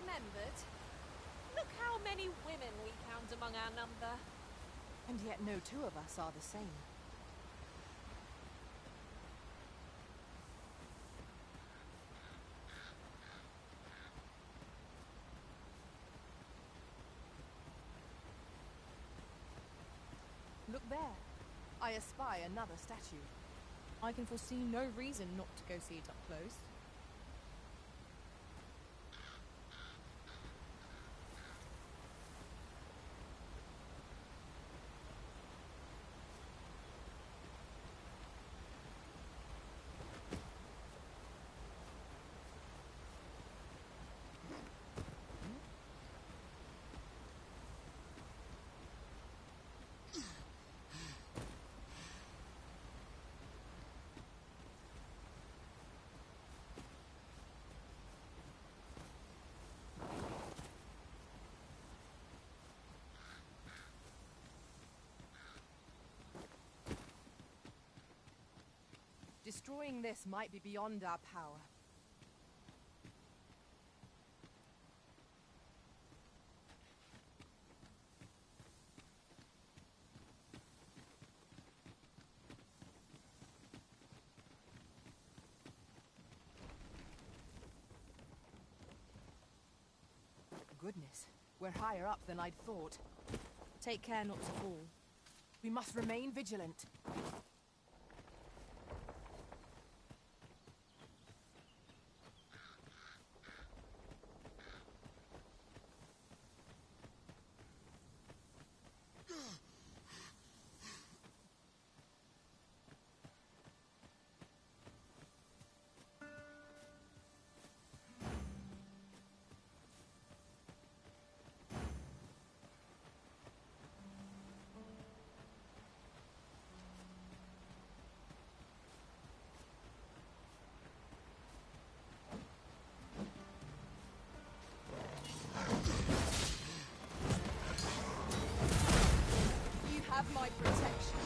remembered. Look how many women we count among our number. And yet no two of us are the same. Look there. I espy another statue. I can foresee no reason not to go see it up close. Destroying this might be beyond our power. Goodness, we're higher up than I'd thought. Take care not to fall. We must remain vigilant. My protection.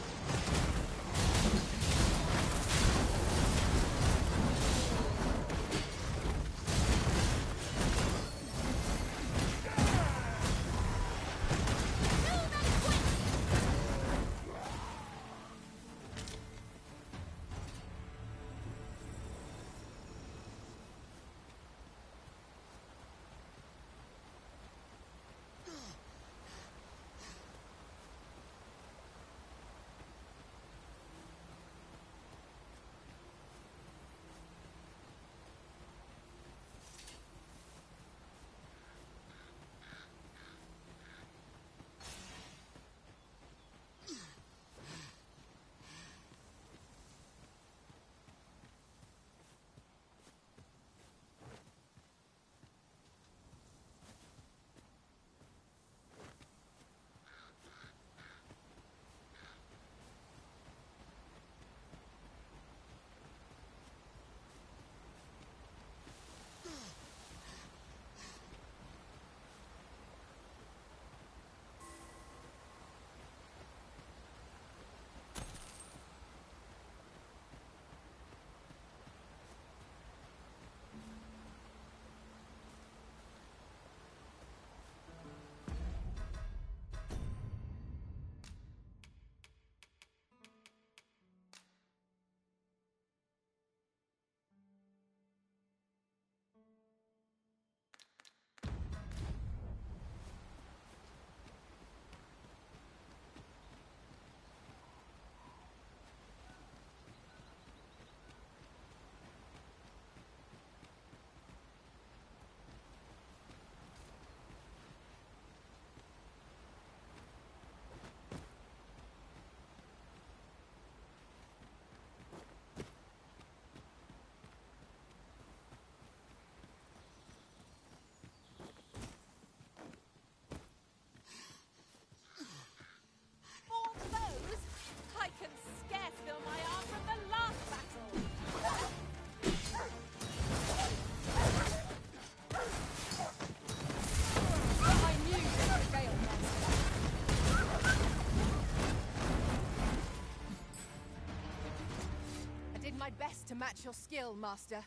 My best to match your skill, Master.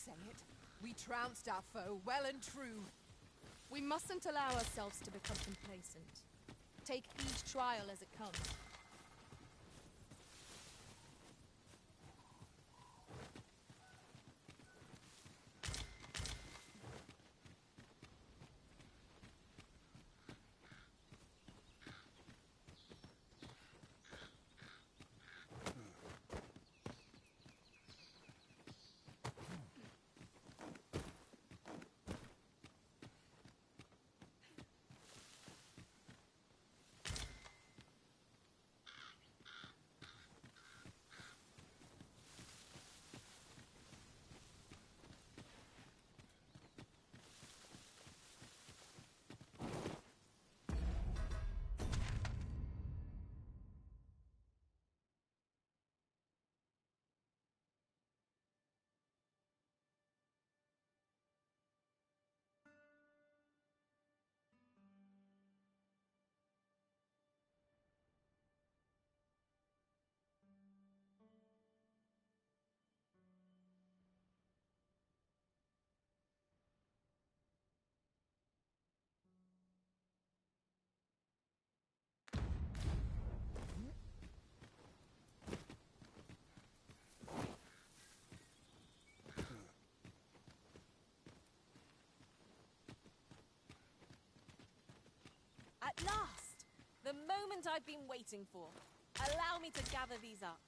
say it. We trounced our foe well and true. We mustn't allow ourselves to become complacent. Take each trial as it comes. At last! The moment I've been waiting for. Allow me to gather these up.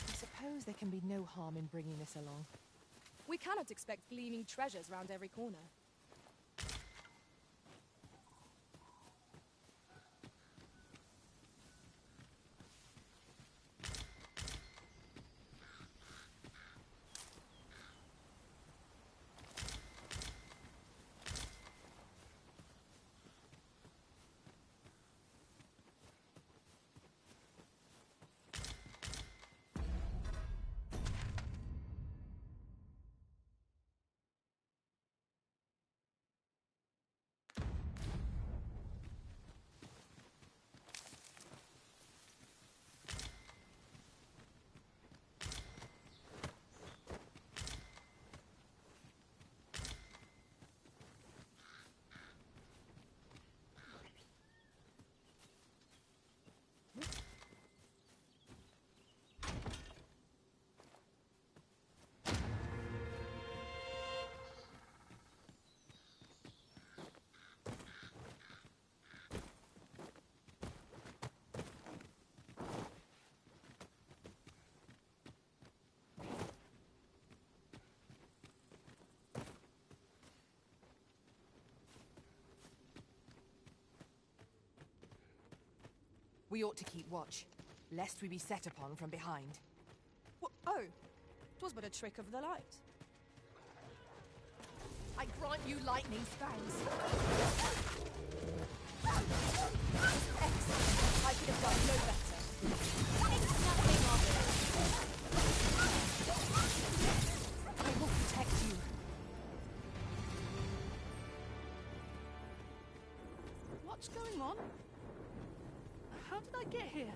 I suppose there can be no harm in bringing this along. We cannot expect gleaming treasures round every corner. We ought to keep watch, lest we be set upon from behind. Oh, 'twas but a trick of the light. I grant you lightning's fangs. Excellent. I could have done no better. It's nothing of it. I will protect you. What's going on? How did I get here?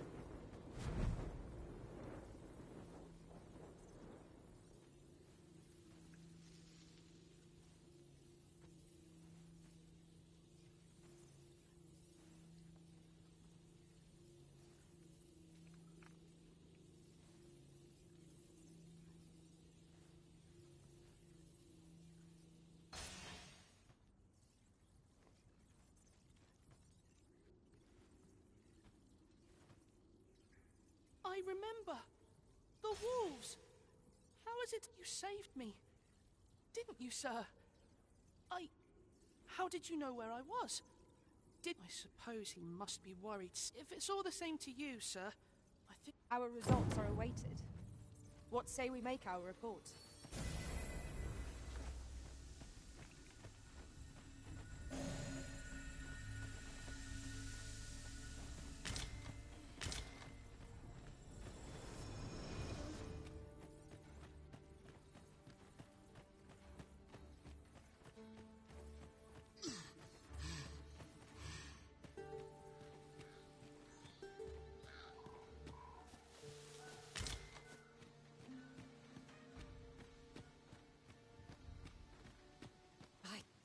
I remember. The wolves. How is it you saved me? Didn't you, sir? How did you know where I was? I suppose he must be worried. If it's all the same to you, sir, I think... Our results are awaited. What say we make our report?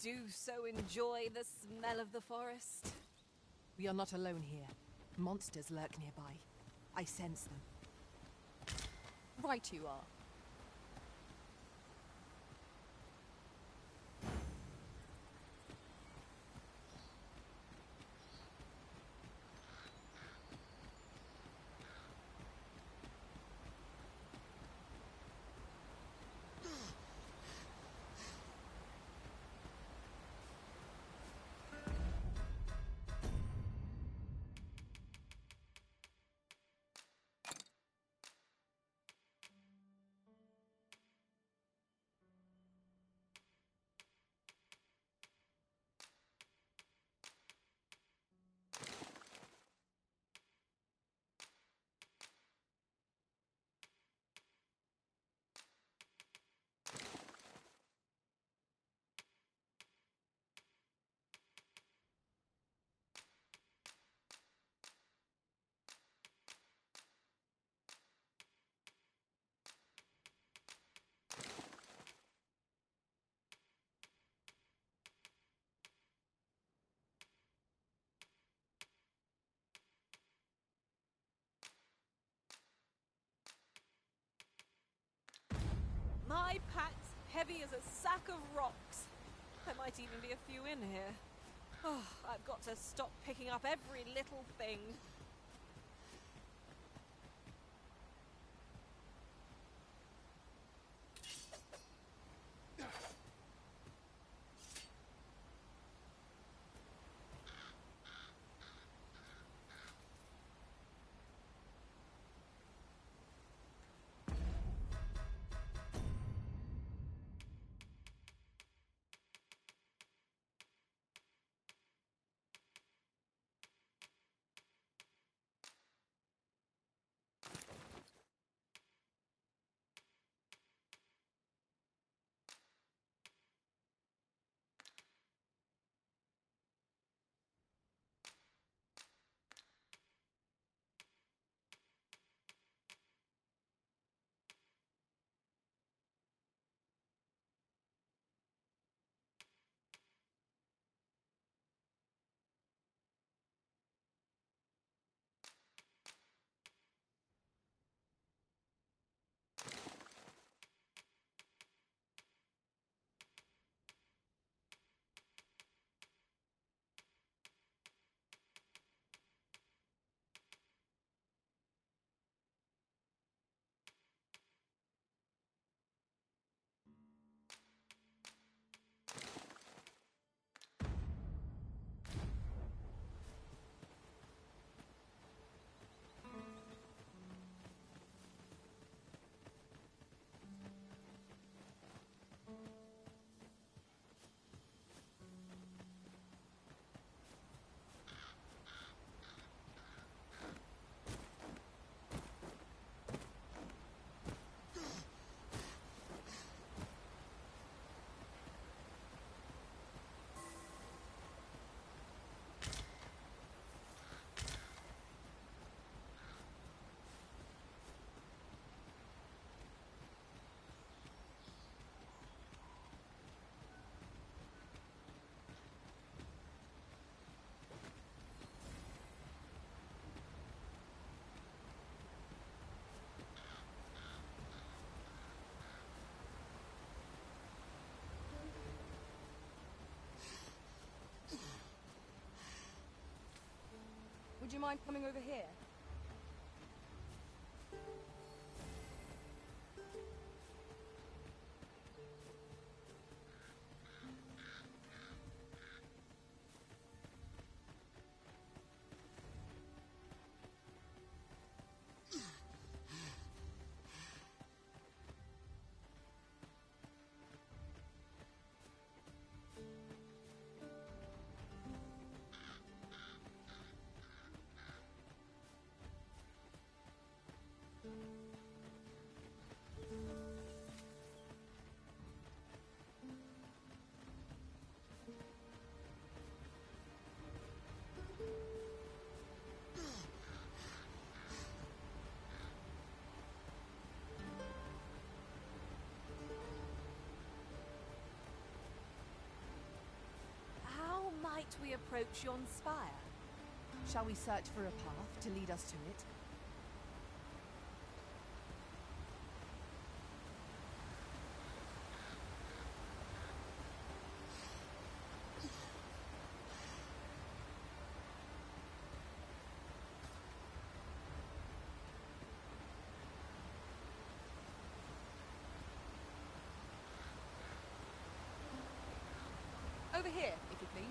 do so enjoy the smell of the forest. We are not alone here. Monsters lurk nearby. I sense them. Right you are. My pack's heavy as a sack of rocks. There might even be a few in here. Oh, I've got to stop picking up every little thing. Would you mind coming over here? approach yon spire? Shall we search for a path to lead us to it? Over here, if you please.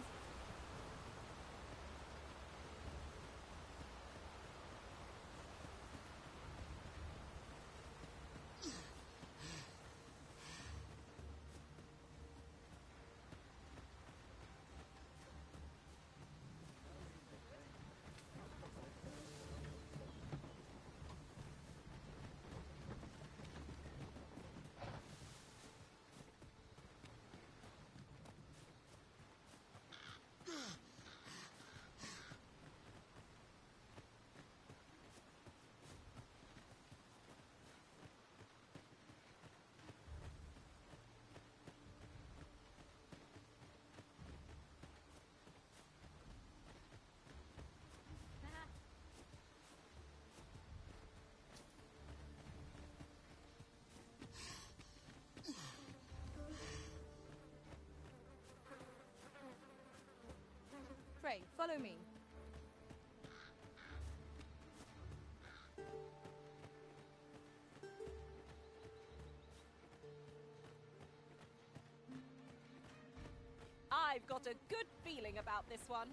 Pray, follow me. I've got a good feeling about this one.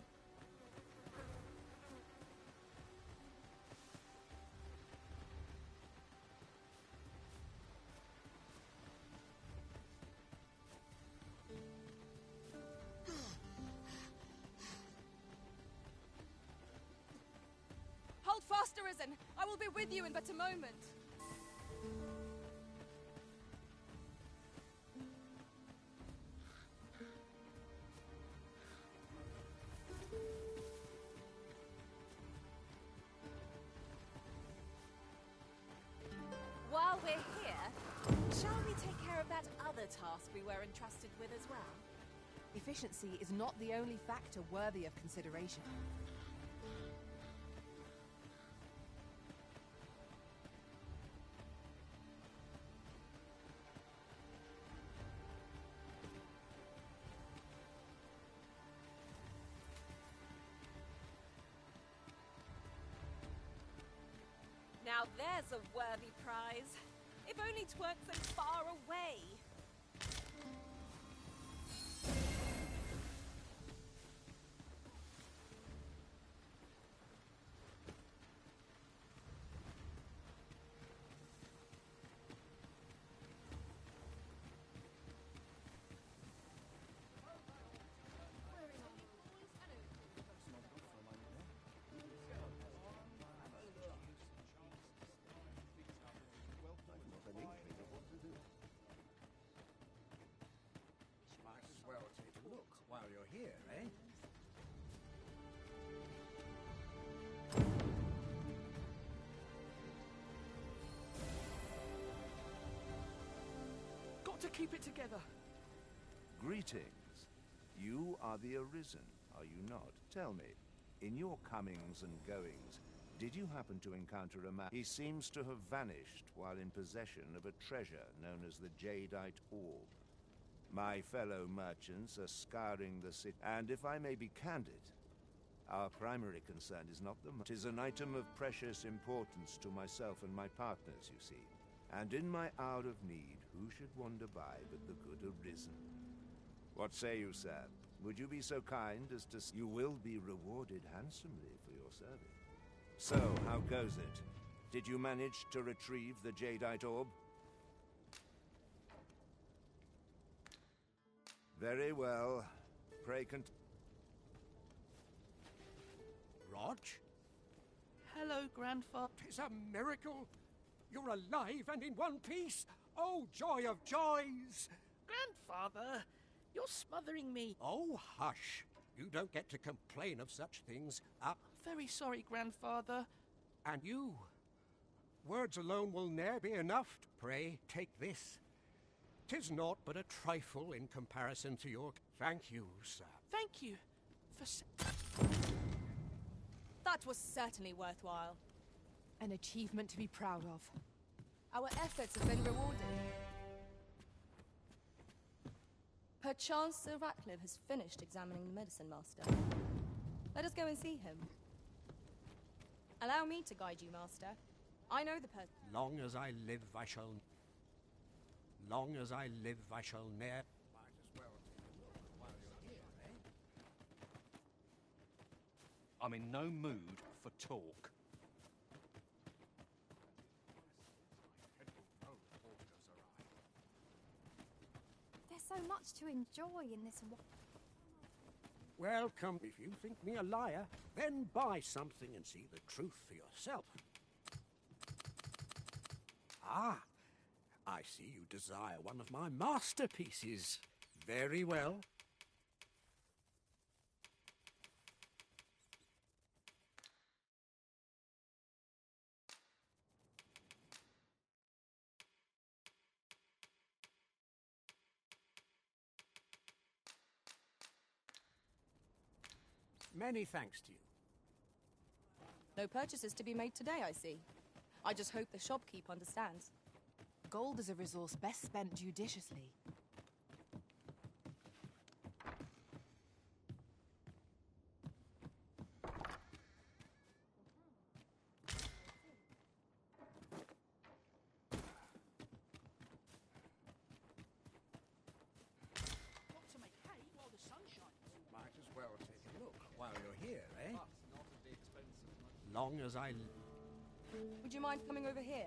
Hold fast, Arisen! I will be with you in but a moment. While we're here, shall we take care of that other task we were entrusted with as well? Efficiency is not the only factor worthy of consideration. Now there's a worthy prize. If only 'tweren't so far away. Might as well take a look while you're here, eh? Got to keep it together. Greetings. You are the Arisen, are you not? Tell me, in your comings and goings, did you happen to encounter a man? He seems to have vanished while in possession of a treasure known as the Jadeite Orb. My fellow merchants are scouring the city, and if I may be candid, our primary concern is not the money. 'Tis an item of precious importance to myself and my partners, you see. And in my hour of need, who should wander by but the good Arisen? What say you, sir? Would you be so kind as to... You will be rewarded handsomely for your service. So, how goes it? Did you manage to retrieve the Jadeite Orb? Very well. Pray Rog? Hello, Grandfather. 'Tis a miracle! You're alive and in one piece! Oh, joy of joys! Grandfather, you're smothering me. Oh, hush! You don't get to complain of such things. Very sorry, Grandfather. And you? Words alone will ne'er be enough. Pray, take this. 'Tis naught but a trifle in comparison to your... Thank you, sir. Thank you. for That was certainly worthwhile. An achievement to be proud of. Our efforts have been rewarded. Perchance Sir Ratcliffe has finished examining the medicine master. Let us go and see him. Allow me to guide you, master. I know the person. Long as I live, I shall... Long as I live, I shall ne'er... Might as well take a look while you're here, eh? I'm in no mood for talk. There's so much to enjoy in this. Welcome. If you think me a liar, then buy something and see the truth for yourself. Ah, I see you desire one of my masterpieces. Very well. Many thanks to you. No purchases to be made today, I see. I just hope the shopkeep understands. Gold is a resource best spent judiciously. Got to make hay while the sun shines. Might as well take a look while you're here, eh? Long as I... Would you mind coming over here?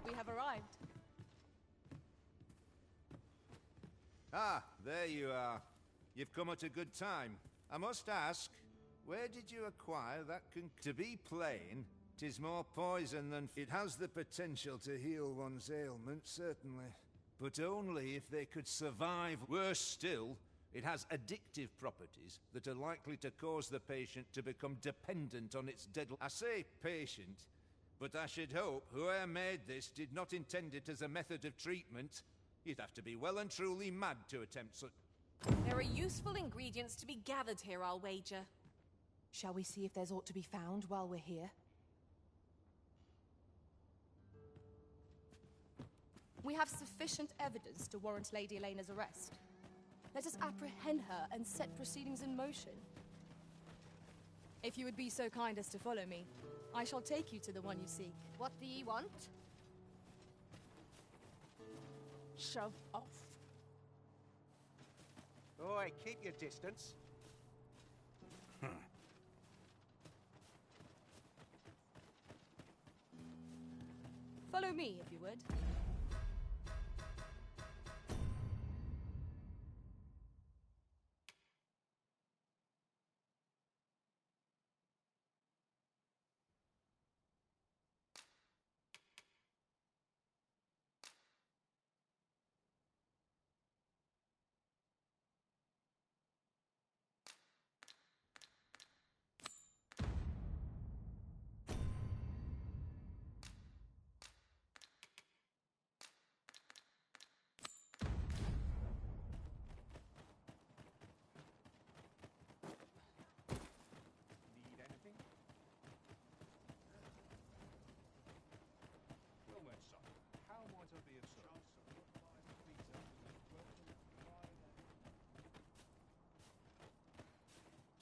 We have arrived. Ah, there you are. You've come at a good time. I must ask, where did you acquire that To be plain, 'tis more poison than... It has the potential to heal one's ailments, certainly. But only if they could survive. Worse still, it has addictive properties that are likely to cause the patient to become dependent on its deadly... I say patient, but I should hope whoever made this did not intend it as a method of treatment. You'd have to be well and truly mad to attempt such... There are useful ingredients to be gathered here, I'll wager. Shall we see if there's aught to be found while we're here? We have sufficient evidence to warrant Lady Elena's arrest. Let us apprehend her and set proceedings in motion. If you would be so kind as to follow me, I shall take you to the one you seek. What do you want? Shove off. Oi, keep your distance. Follow me, if you would.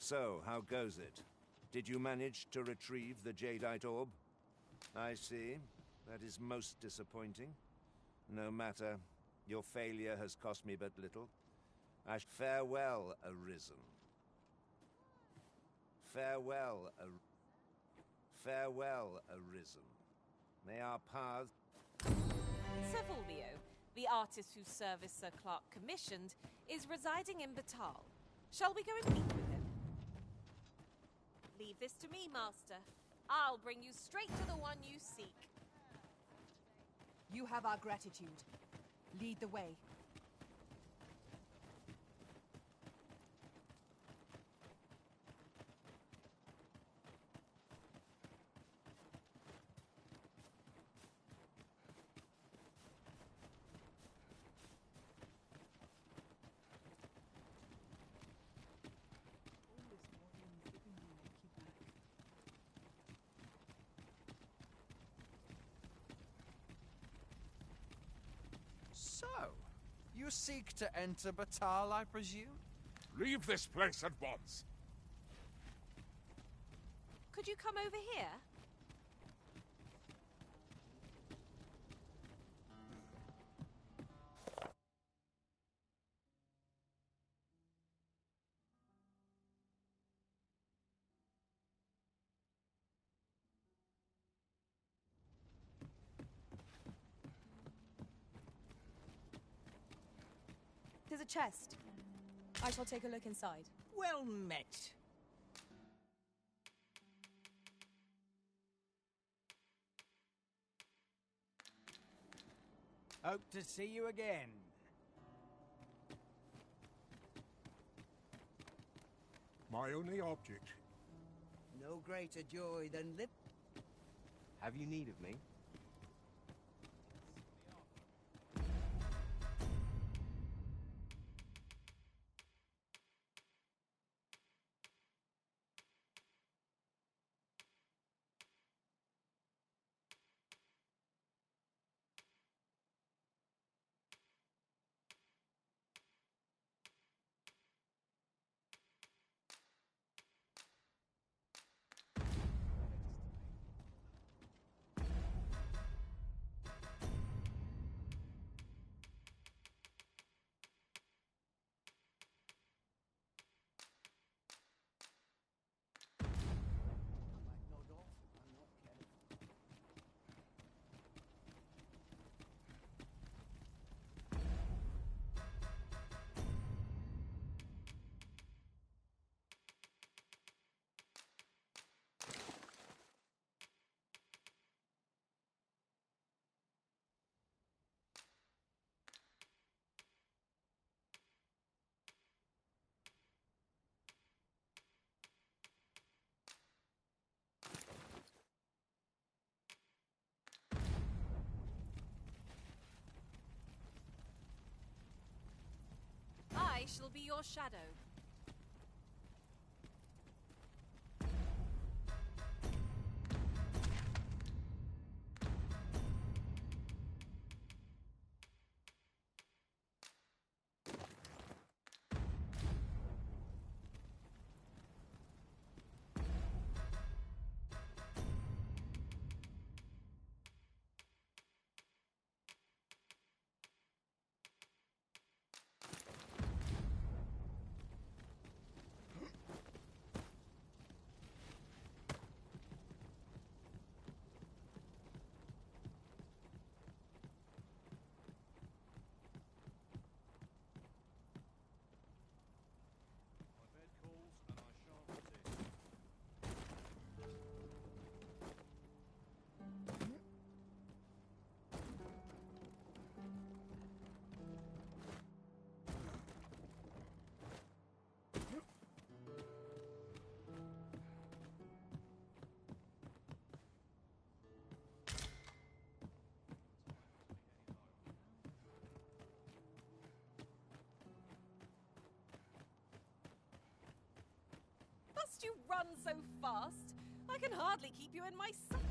So, how goes it? Did you manage to retrieve the jadeite orb? I see. That is most disappointing. No matter. Your failure has cost me but little. Farewell, Arisen. Farewell, Farewell, Arisen. May our paths... Sir Fulvio, the artist whose service Sir Clark commissioned, is residing in Batal. Shall we go and meet with him? Leave this to me, Master. I'll bring you straight to the one you seek. You have our gratitude. Lead the way. You seek to enter Batal, I presume? Leave this place at once. Could you come over here? There's a chest. I shall take a look inside. Well met. Hope to see you again. My only object. No greater joy than lip. Have you need of me? I shall be your shadow. Must you run so fast? I can hardly keep you in my sight.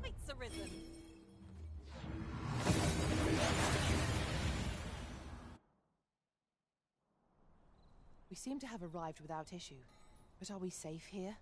Lights arisen. We seem to have arrived without issue. But are we safe here?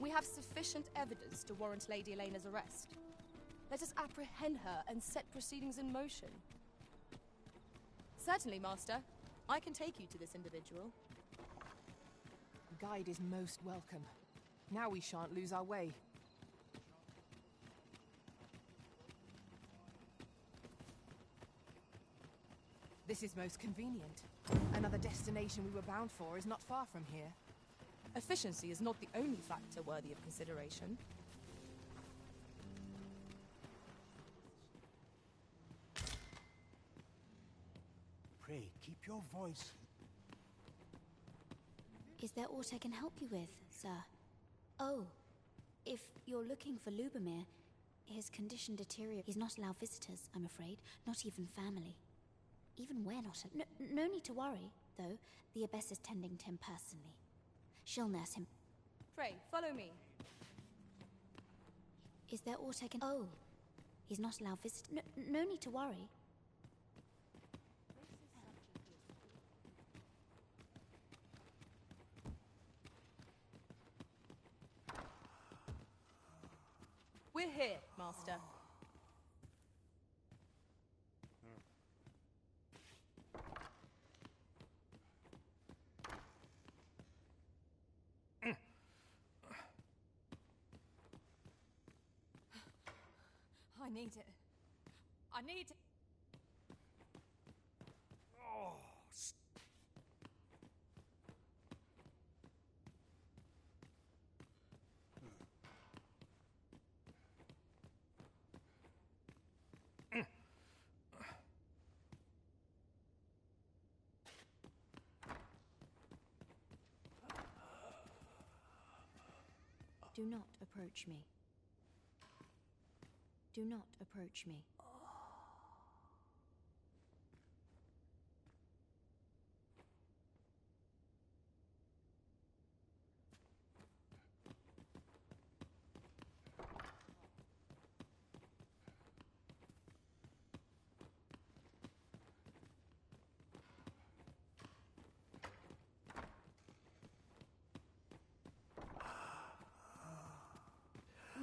We have sufficient evidence to warrant Lady Elena's arrest. Let us apprehend her and set proceedings in motion. Certainly, Master. I can take you to this individual. Guide is most welcome. Now we shan't lose our way. This is most convenient. Another destination we were bound for is not far from here. Efficiency is not the only factor worthy of consideration. Pray, keep your voice. Is there aught I can help you with, sir? Oh, if you're looking for Lubomir, his condition deteriorates. He's not allowed visitors, I'm afraid, not even family. Even we're not. No need to worry, though. The Abbess is tending to him personally. She'll nurse him. Pray, follow me. Is there aught I can... Oh, he's not allowed visitors. No need to worry. We're here, Master. I need it. I need it. Oh, Do not approach me. Do not approach me.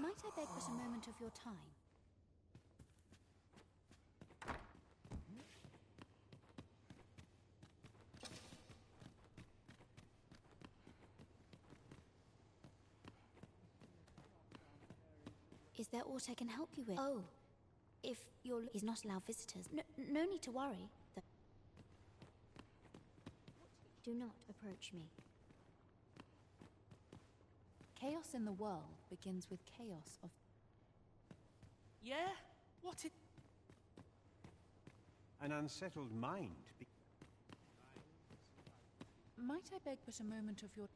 Might I beg but a moment of your time? Is there aught I can help you with? Oh, if you're... He's not allowed visitors. No need to worry. Do not approach me. Chaos in the world begins with chaos of... Yeah? What it... An unsettled mind. Might I beg but a moment of your...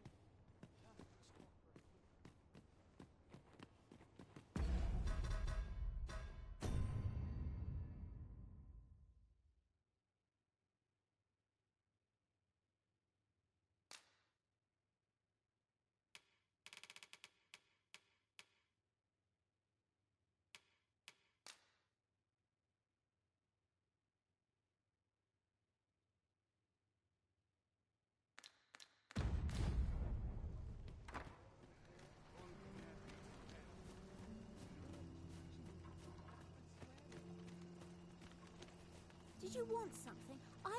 Did you want something? I've...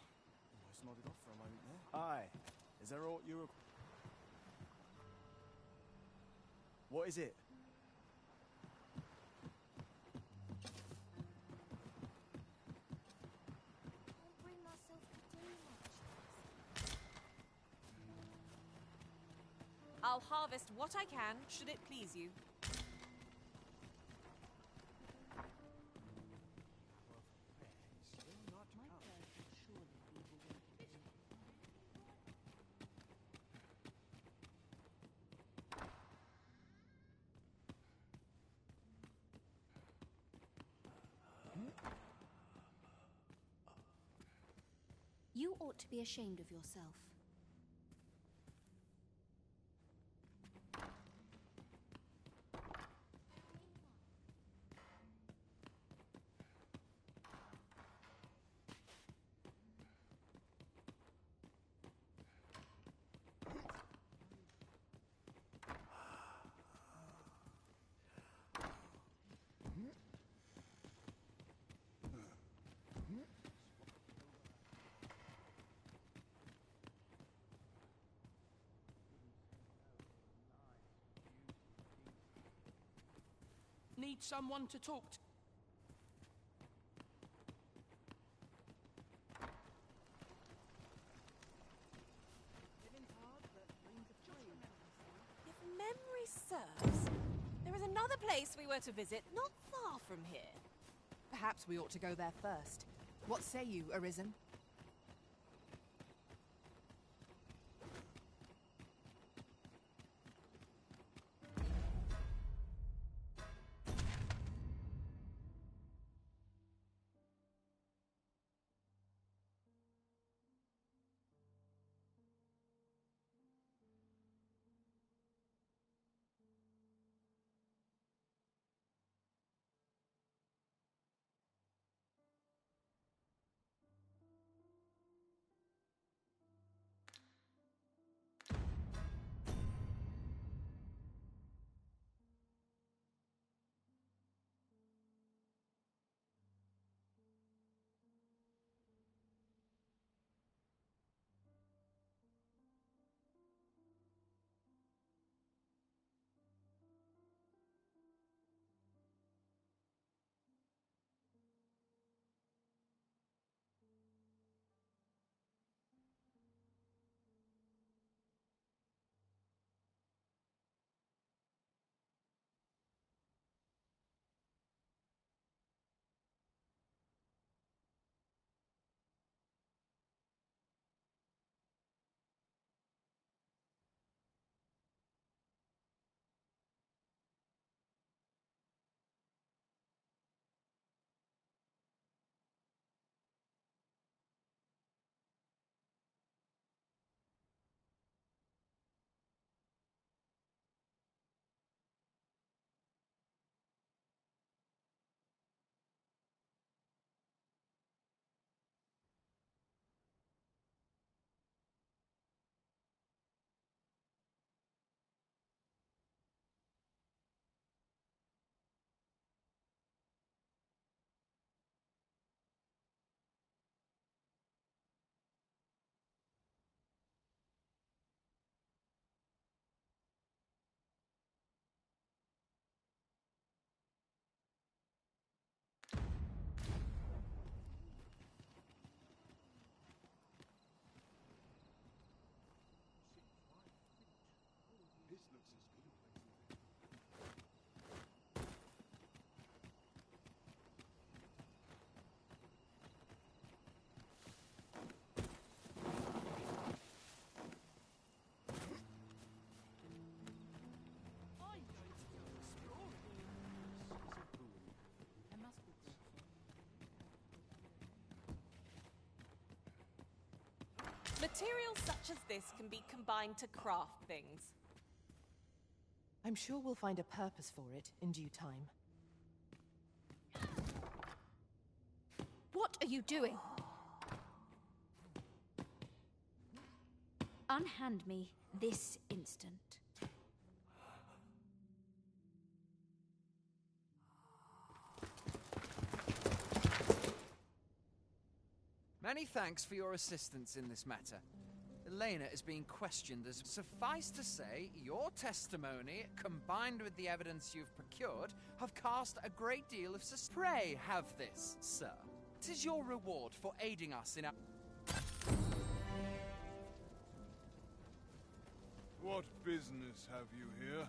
Almost nodded off for a moment there. Aye. Is there aught you... What is it? I'll harvest what I can, should it please you. You ought to be ashamed of yourself. need someone to talk to. If memory serves, there is another place we were to visit not far from here. Perhaps we ought to go there first. What say you, Arisen? Materials such as this can be combined to craft things. I'm sure we'll find a purpose for it in due time. What are you doing? Unhand me this instant. Many thanks for your assistance in this matter. Elena is being questioned as suffice to say, your testimony, combined with the evidence you've procured, have cast a great deal of Pray have this, sir. It is your reward for aiding us in our... What business have you here?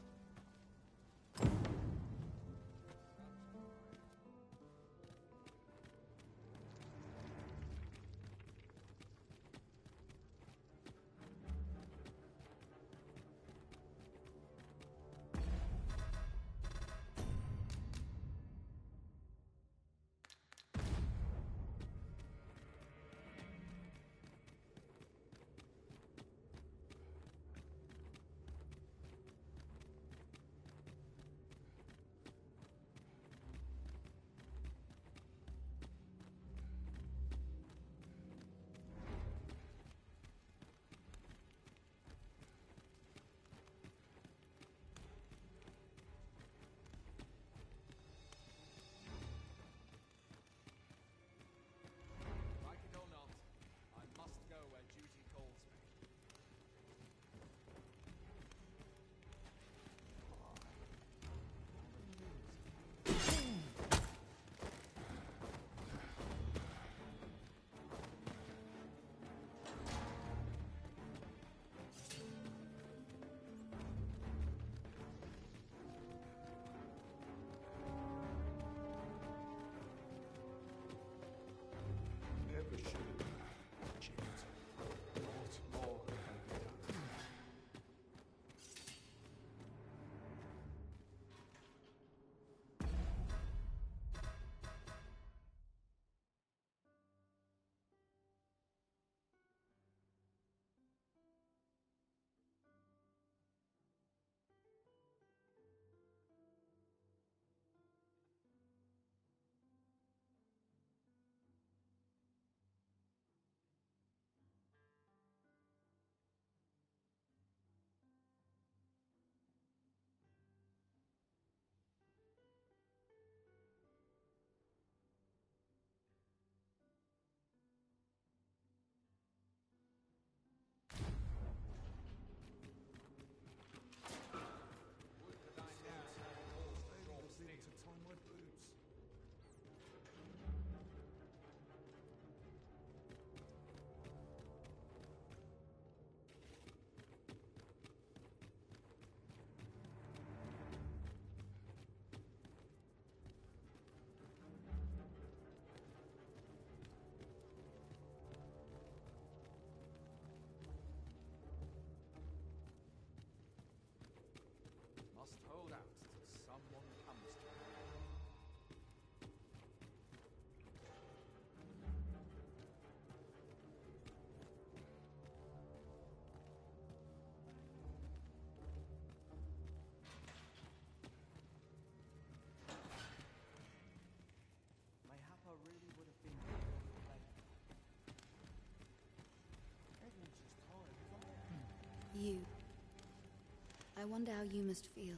I wonder how you must feel.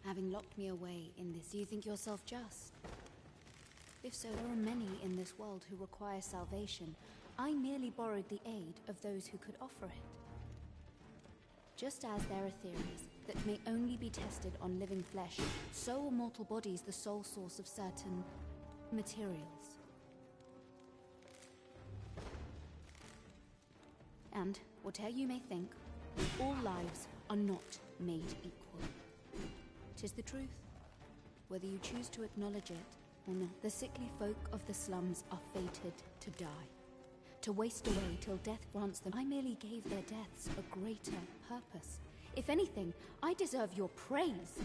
Having locked me away in this, do you think yourself just? If so, there are many in this world who require salvation. I merely borrowed the aid of those who could offer it. Just as there are theories that may only be tested on living flesh, so are mortal bodies the sole source of certain materials. And, whatever you may think, all lives are not made equal. 'Tis the truth, whether you choose to acknowledge it or not. The sickly folk of the slums are fated to die, to waste away till death grants them. I merely gave their deaths a greater purpose. If anything, I deserve your praise.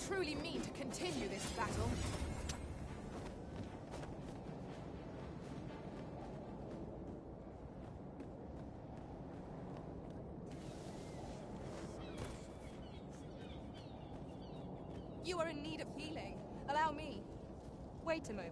Truly mean to continue this battle? You are in need of healing. Allow me. Wait a moment.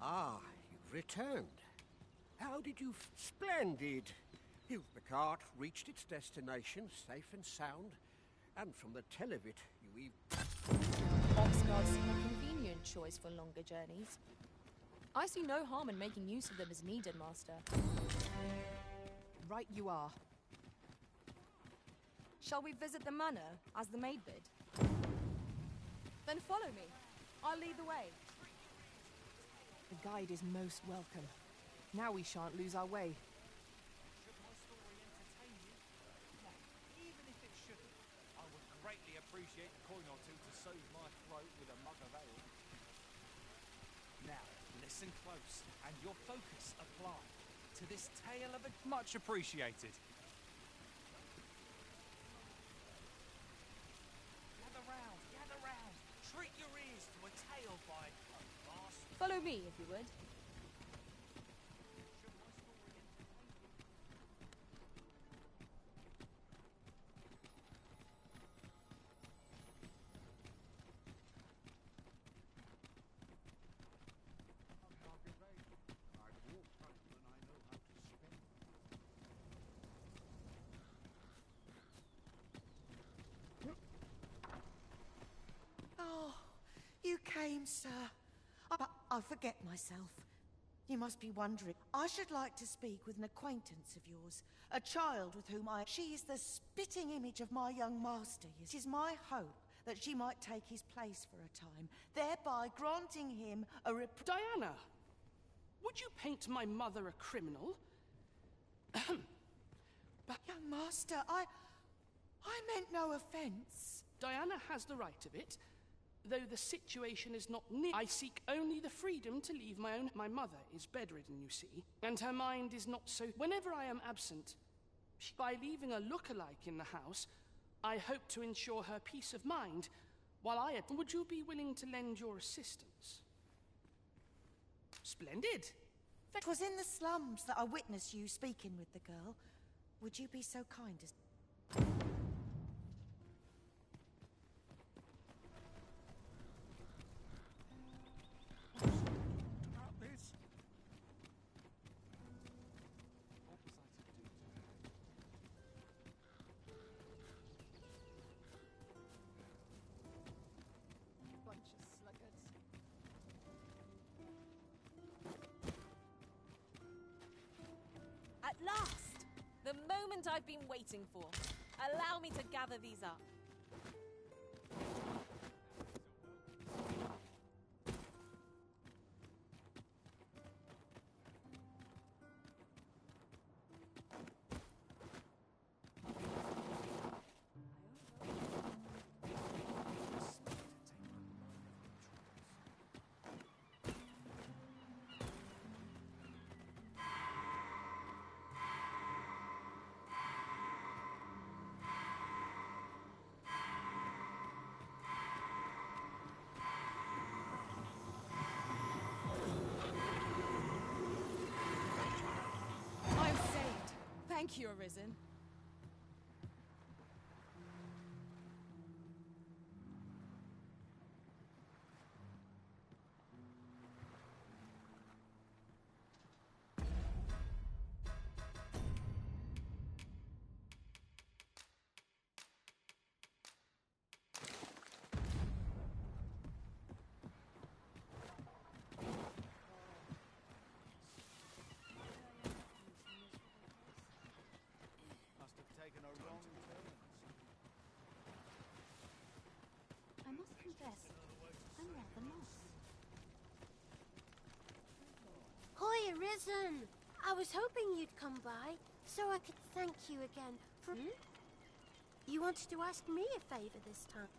Ah, you've returned. How did you... Splendid! The cart reached its destination, safe and sound, and from the tell of it, you Oxguards seem a convenient choice for longer journeys. I see no harm in making use of them as needed, Master. Right you are. Shall we visit the manor, as the maid bid? Then follow me. I'll lead the way. The guide is most welcome. Now we shan't lose our way. Should my story entertain you? No, even if it shouldn't, I would greatly appreciate a coin or two to soothe my throat with a mug of ale. Now, listen close, and your focus apply to this tale of a... Much appreciated. Gather round. Treat your ears to a tale by... Follow me, if you would. Oh, you came, sir. But I forget myself. You must be wondering. I should like to speak with an acquaintance of yours, a child with whom She is the spitting image of my young master. It is my hope that she might take his place for a time, thereby granting him a Diana, would you paint my mother a criminal? But young master, I meant no offence. Diana has the right of it. Though the situation is not near, I seek only the freedom to leave my own. My mother is bedridden, you see, and her mind is not so... Whenever I am absent, by leaving a look-alike in the house, I hope to ensure her peace of mind while would you be willing to lend your assistance? Splendid. It was in the slums that I witnessed you speaking with the girl. Would you be so kind as... About this? Bunch of sluggards. At last! The moment I've been waiting for. Allow me to gather these up. I'm saved. Thank you, Arisen. Must have taken a wrong turn. I must confess, I'm rather lost. Hi, Arisen! I was hoping you'd come by, so I could thank you again for... You wanted to ask me a favor this time.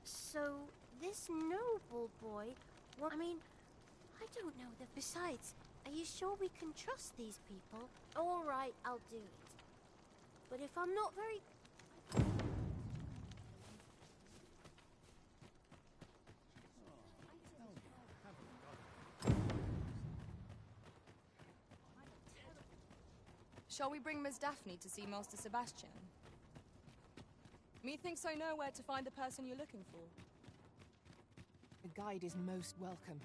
So, this noble boy... Well, I mean, I don't know that... Besides, are you sure we can trust these people? All right, I'll do it. But if I'm not very... Shall we bring Miss Daphne to see Master Sebastian? Methinks I know where to find the person you're looking for. The guide is most welcome.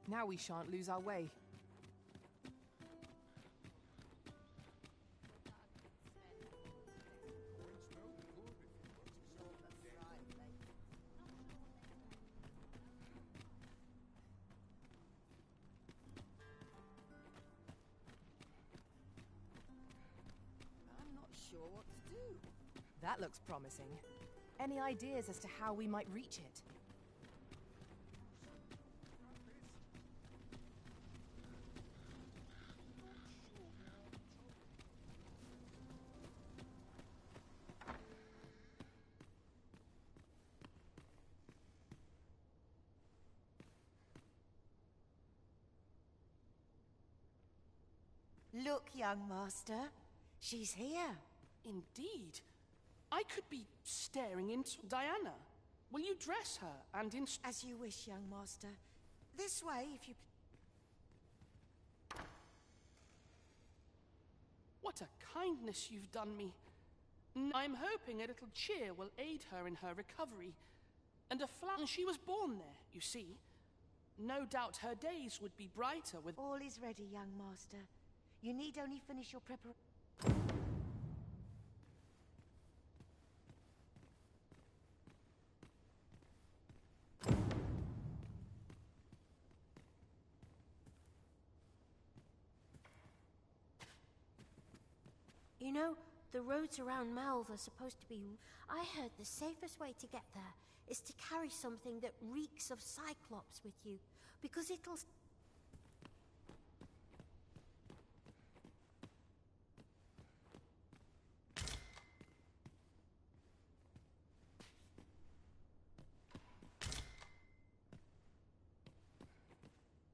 Now we shan't lose our way. I'm not sure what to do. That looks promising. Any ideas as to how we might reach it? Look, young master. She's here. Indeed. I could be staring into Diana. Will you dress her and As you wish, young master. This way, if you... What a kindness you've done me. I'm hoping a little cheer will aid her in her recovery. And she was born there, you see. No doubt her days would be brighter with... All is ready, young master. You need only finish your preparation. You know, the roads around Malv are supposed to be... I heard the safest way to get there is to carry something that reeks of Cyclops with you, because it'll...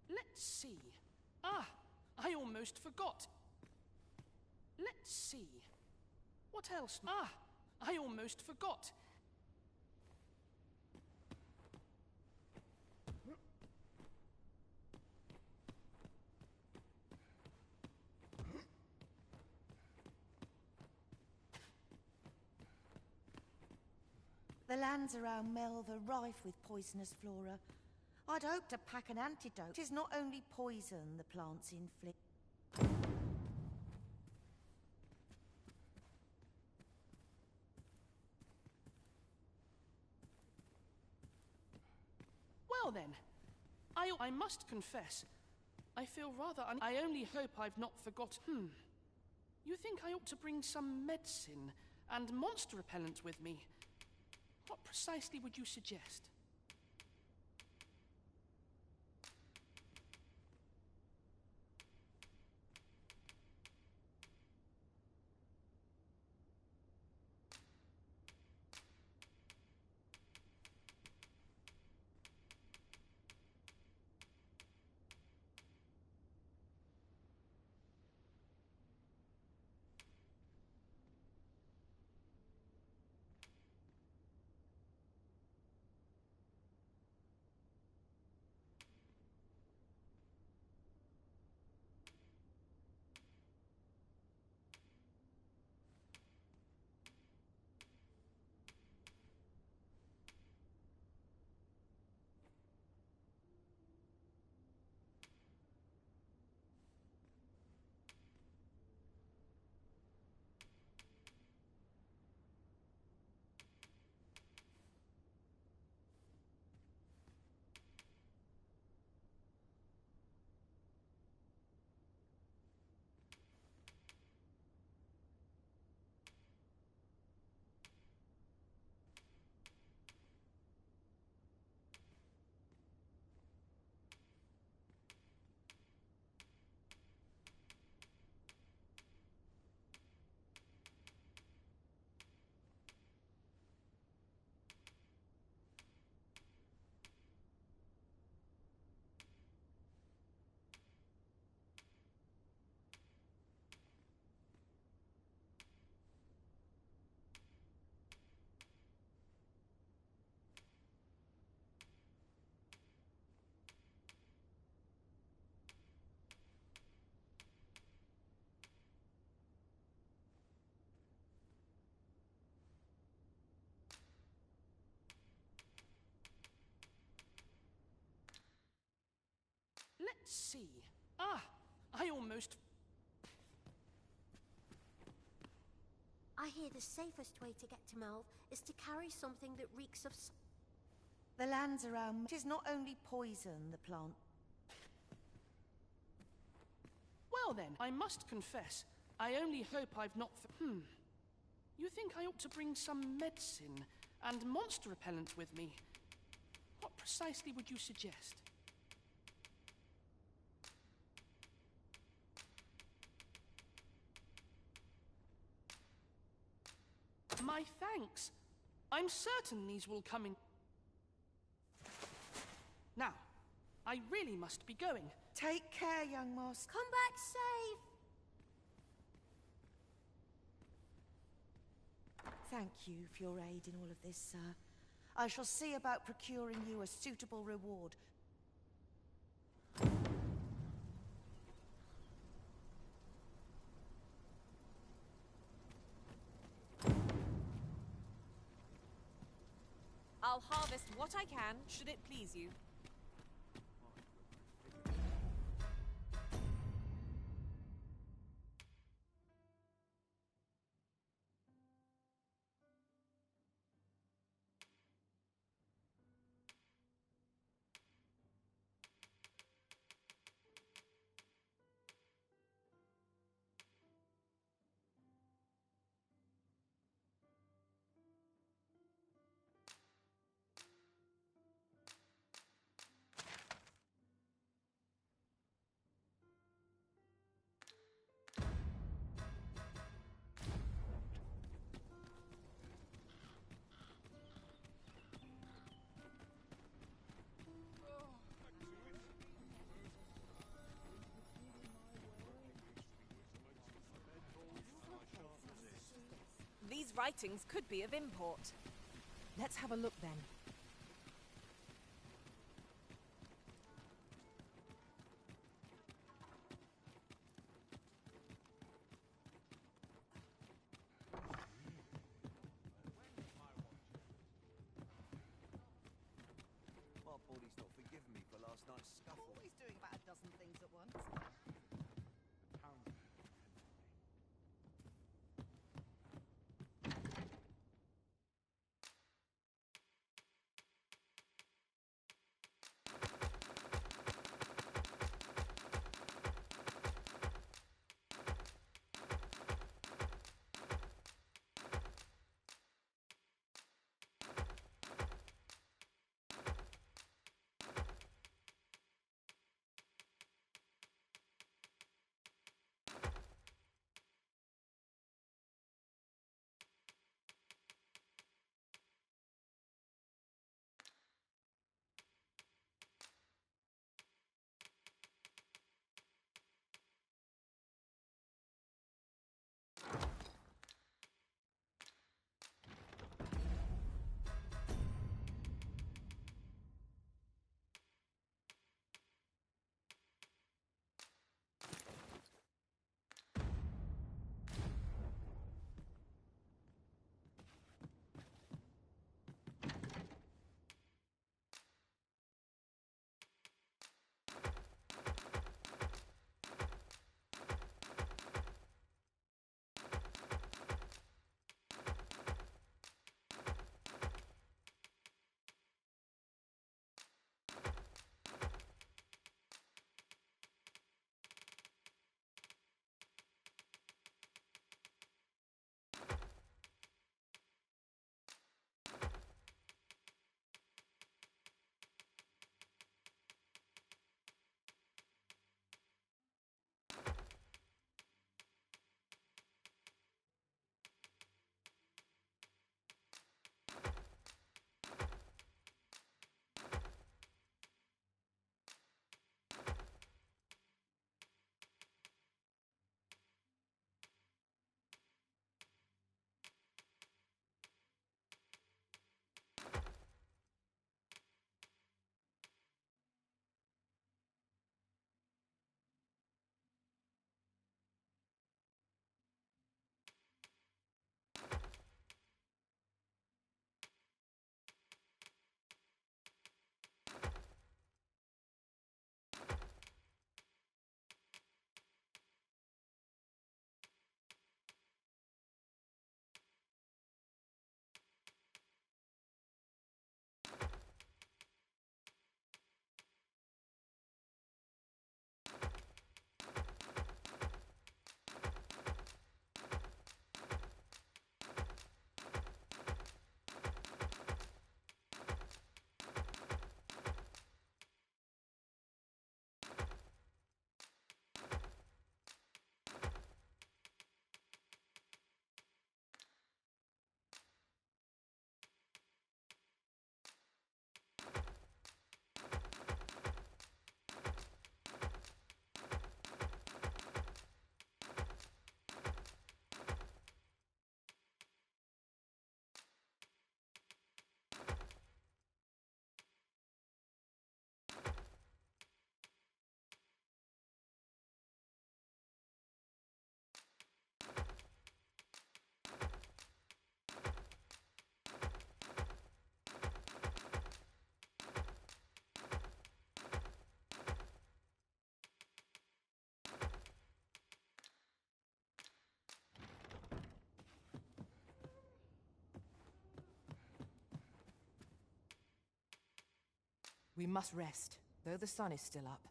Let's see. Ah, I almost forgot. Let's see. What else? Ah, I almost forgot. The lands around Melve are rife with poisonous flora. I'd hoped to pack an antidote. It is not only poison the plants inflict. Well then, I must confess, I feel rather I only hope I've not forgotten. You think I ought to bring some medicine and monster repellent with me? What precisely would you suggest? Let's see. Ah, I almost... I hear the safest way to get to Melve is to carry something that reeks of... The lands around... It is not only poison the plant... Well then, I must confess, I only hope I've not... You think I ought to bring some medicine and monster repellent with me? What precisely would you suggest? My thanks. I'm certain these will come in. Now, I really must be going. Take care, young moss. Come back safe. Thank you for your aid in all of this, sir. I shall see about procuring you a suitable reward. I'll harvest what I can, should it please you. writings could be of import. Let's have a look then. My body's not forgiven me for last night's scuffle. Always doing about a dozen things at once. We must rest, though the sun is still up.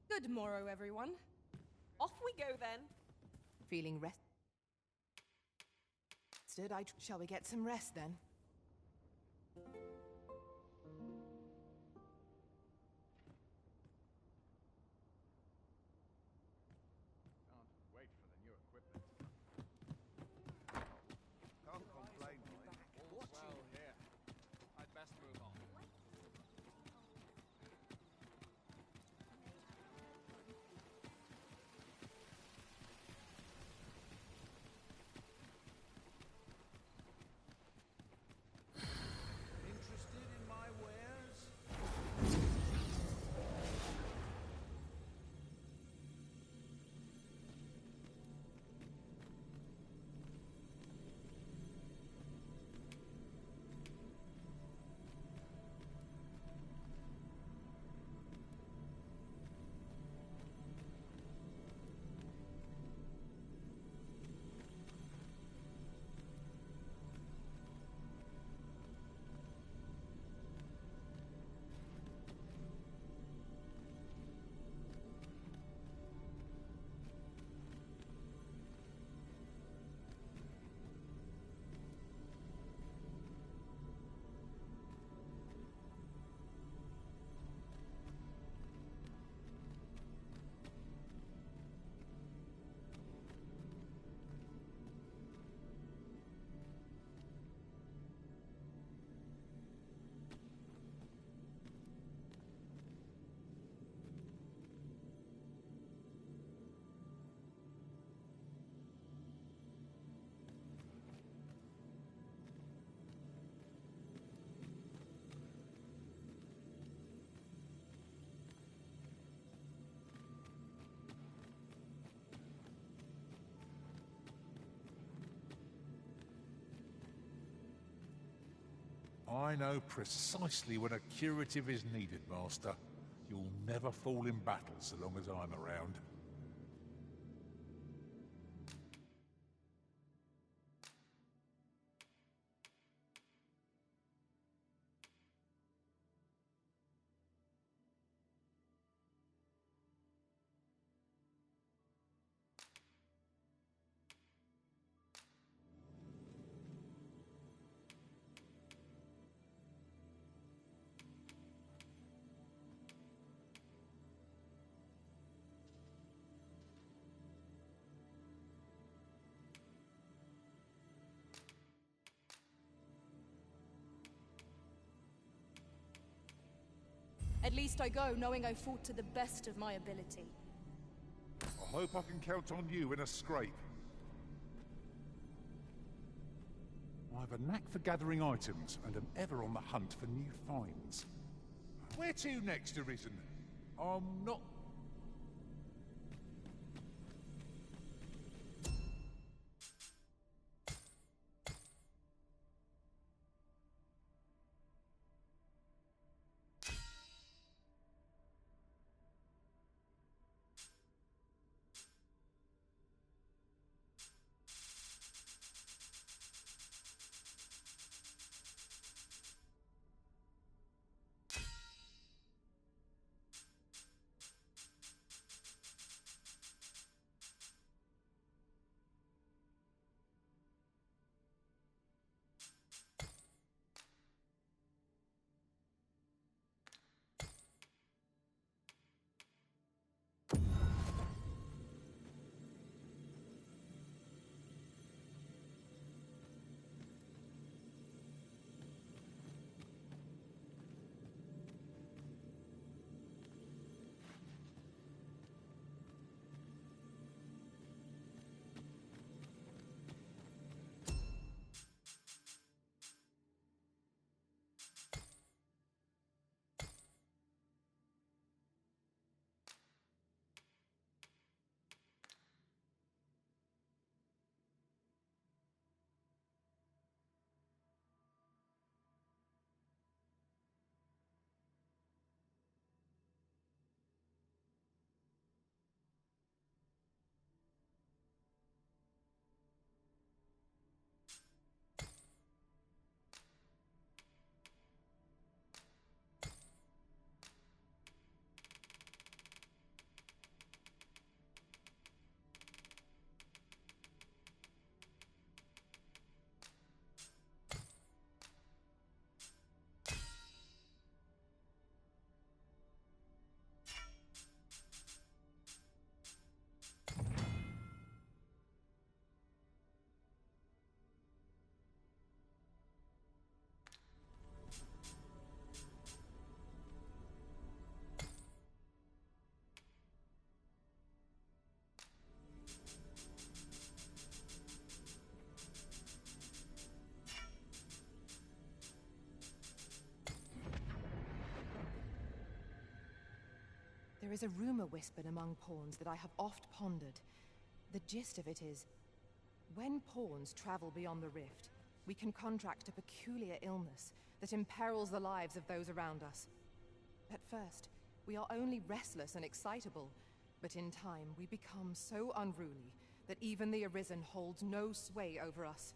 Good morrow, everyone. Off we go then. Feeling rested? Shall we get some rest then? I know precisely when a curative is needed, Master. You'll never fall in battle so long as I'm around. At least I go knowing I fought to the best of my ability. I hope I can count on you in a scrape. I have a knack for gathering items, and am ever on the hunt for new finds. Where to next, Arisen? I'm not... There is a rumor whispered among pawns that I have oft pondered. The gist of it is, when pawns travel beyond the rift, we can contract a peculiar illness that imperils the lives of those around us. At first, we are only restless and excitable, but in time we become so unruly that even the Arisen holds no sway over us.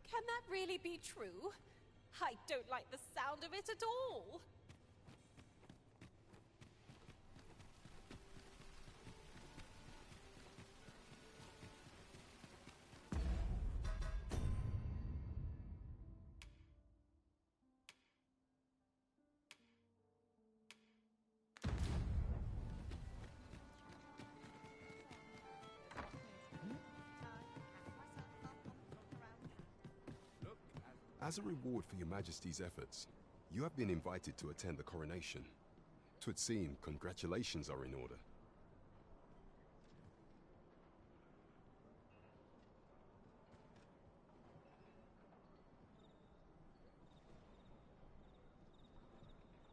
Can that really be true? I don't like the sound of it at all. As a reward for your Majesty's efforts, you have been invited to attend the coronation. 'Twould seem congratulations are in order.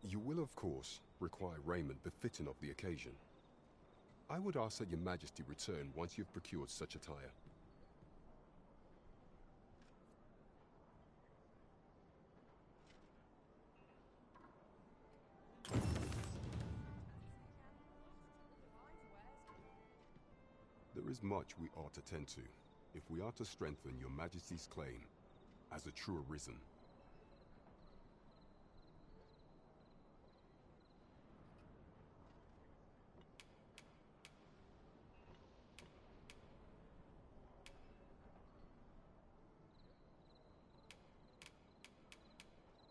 You will, of course, require raiment befitting of the occasion. I would ask that your Majesty return once you've procured such attire. is much we ought to tend to, if we are to strengthen your Majesty's claim as a true arisen.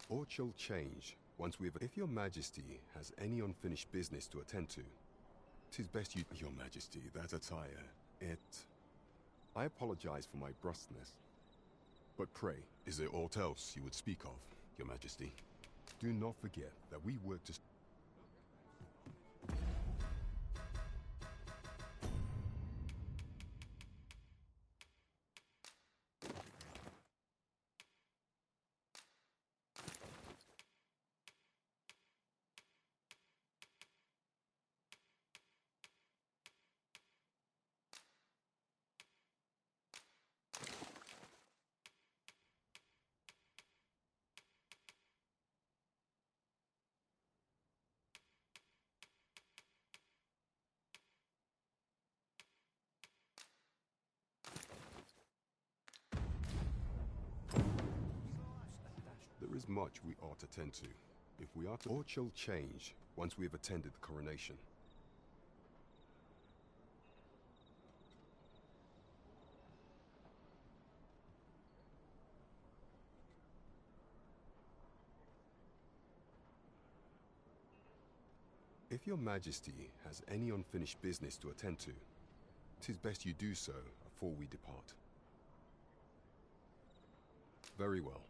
Aught shall change once we have... If your Majesty has any unfinished business to attend to, 'tis best you... Your Majesty, that attire, I apologize for my brusqueness. But pray, is there aught else you would speak of, Your Majesty? Do not forget that we work to... There is much we ought to tend to, if we are to... Aught shall change once we have attended the coronation. If your Majesty has any unfinished business to attend to, 'tis best you do so afore we depart. Very well.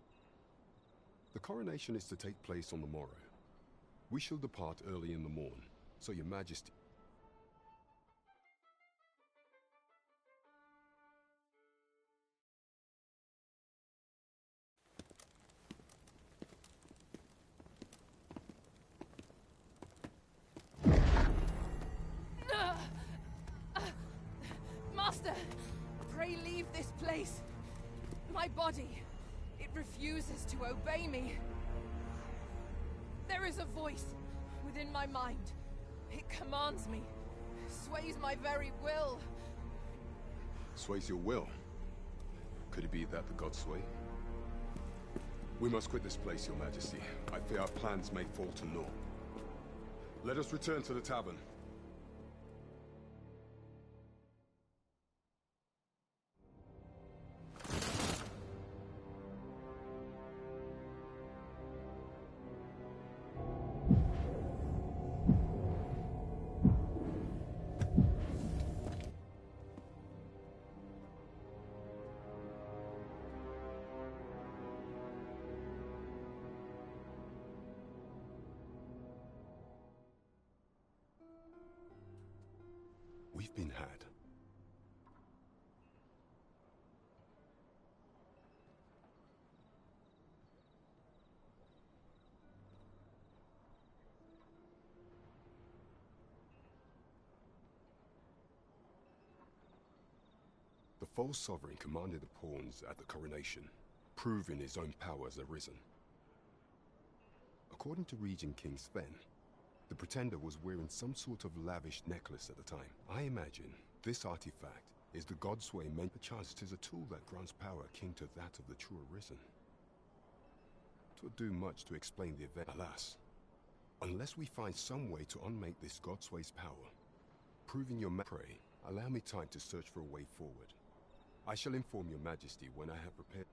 The coronation is to take place on the morrow. We shall depart early in the morn, so your Majesty... Master, pray leave this place. My body, it refuses to obey me. There is a voice within my mind. It commands me, sways my very will. Sways your will? Could it be that the gods sway? We must quit this place, Your Majesty. I fear our plans may fall to naught. Let us return to the tavern. We've been had. The false sovereign commanded the pawns at the coronation, proving his own power as arisen. According to Regent King Sven, the pretender was wearing some sort of lavish necklace at the time. I imagine this artifact is the Godsway meant. Perchance 'tis a tool that grants power akin to that of the true arisen. 'Twould do much to explain the event. Alas, unless we find some way to unmake this Godsway's power, proving your pray, allow me time to search for a way forward. I shall inform your Majesty when I have prepared.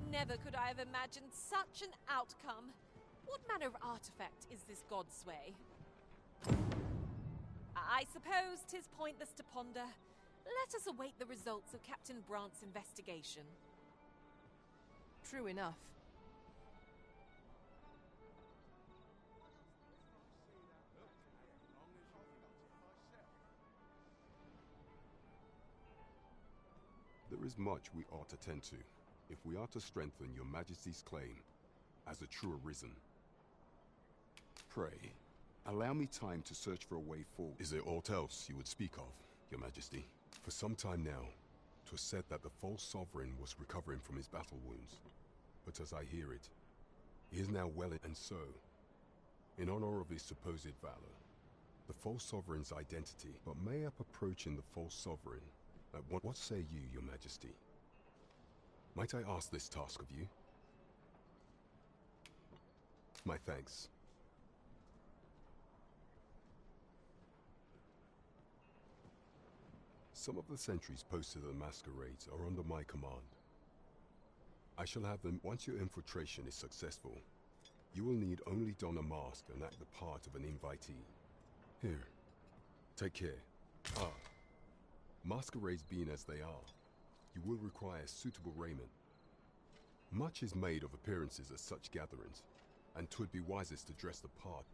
Never could I have imagined such an outcome. What manner of artifact is this Godsway? I suppose 'tis pointless to ponder. Let us await the results of Captain Brant's investigation. True enough. There is much we ought to tend to, if we are to strengthen your Majesty's claim as a true arisen. Pray, allow me time to search for a way forward. Is there aught else you would speak of, Your Majesty? For some time now, 'twas said that the false sovereign was recovering from his battle wounds. But as I hear it, he is now well, and so, in honor of his supposed valor, the false sovereign's identity, but may up approaching the false sovereign. What say you, your majesty? Might I ask this task of you? My thanks. Some of the sentries posted at the masquerades are under my command. I shall have them once your infiltration is successful. You will need only don a mask and act the part of an invitee. Here, take care. Masquerades being as they are, you will require suitable raiment. Much is made of appearances at such gatherings, and 'twould be wisest to dress the part.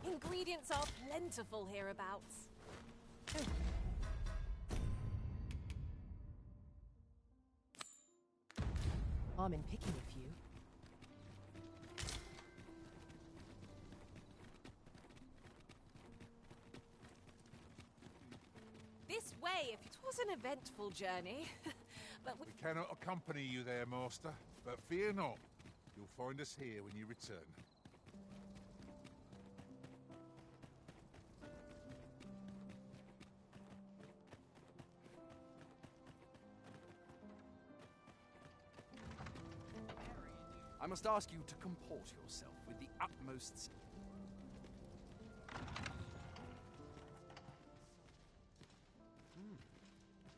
Ingredients are plentiful hereabouts. I'm in picking a few. This way, if it was an eventful journey. But we cannot accompany you there, Master, but fear not. You'll find us here when you return. I must ask you to comport yourself with the utmost...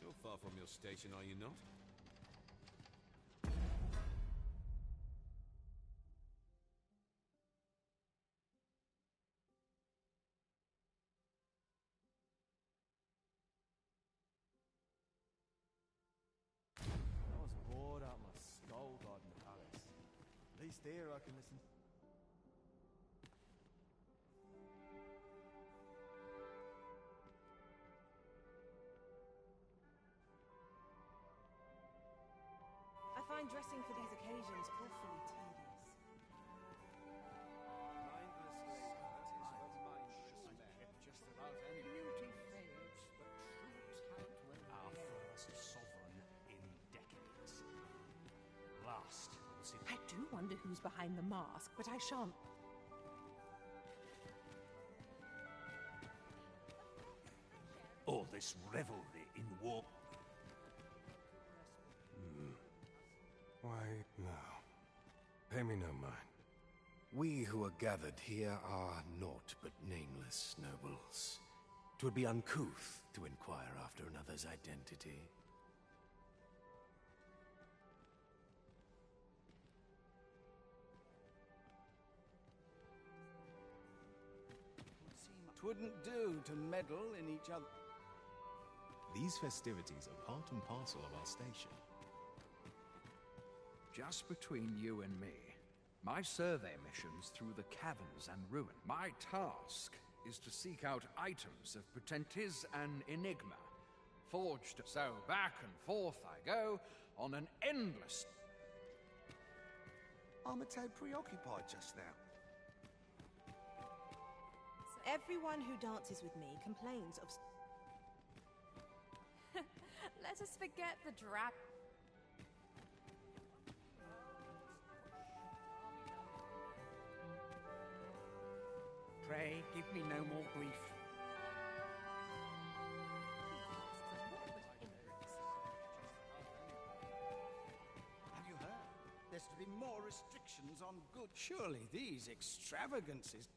You're far from your station, are you not? I was bored out my skull guarding the palace. At least here I can listen. I find dressing for these occasions awfully tedious. Just about any beauty fades, but truth will our first sovereign in decades. Last, we'll see. I do wonder who's behind the mask, but I shan't. All this revelry in war. Why, no. Pay me no mind. We who are gathered here are naught but nameless nobles. 'Twould be uncouth to inquire after another's identity. Twouldn't do to meddle in each other. These festivities are part and parcel of our station. Just between you and me, my survey missions through the caverns and ruin. My task is to seek out items of potentis and enigma, forged. So back and forth I go on an endless... I'm a tad preoccupied just now. Everyone who dances with me complains of... Let us forget the drag... Pray, give me no more grief. Have you heard? There's to be more restrictions on good. Surely these extravagances...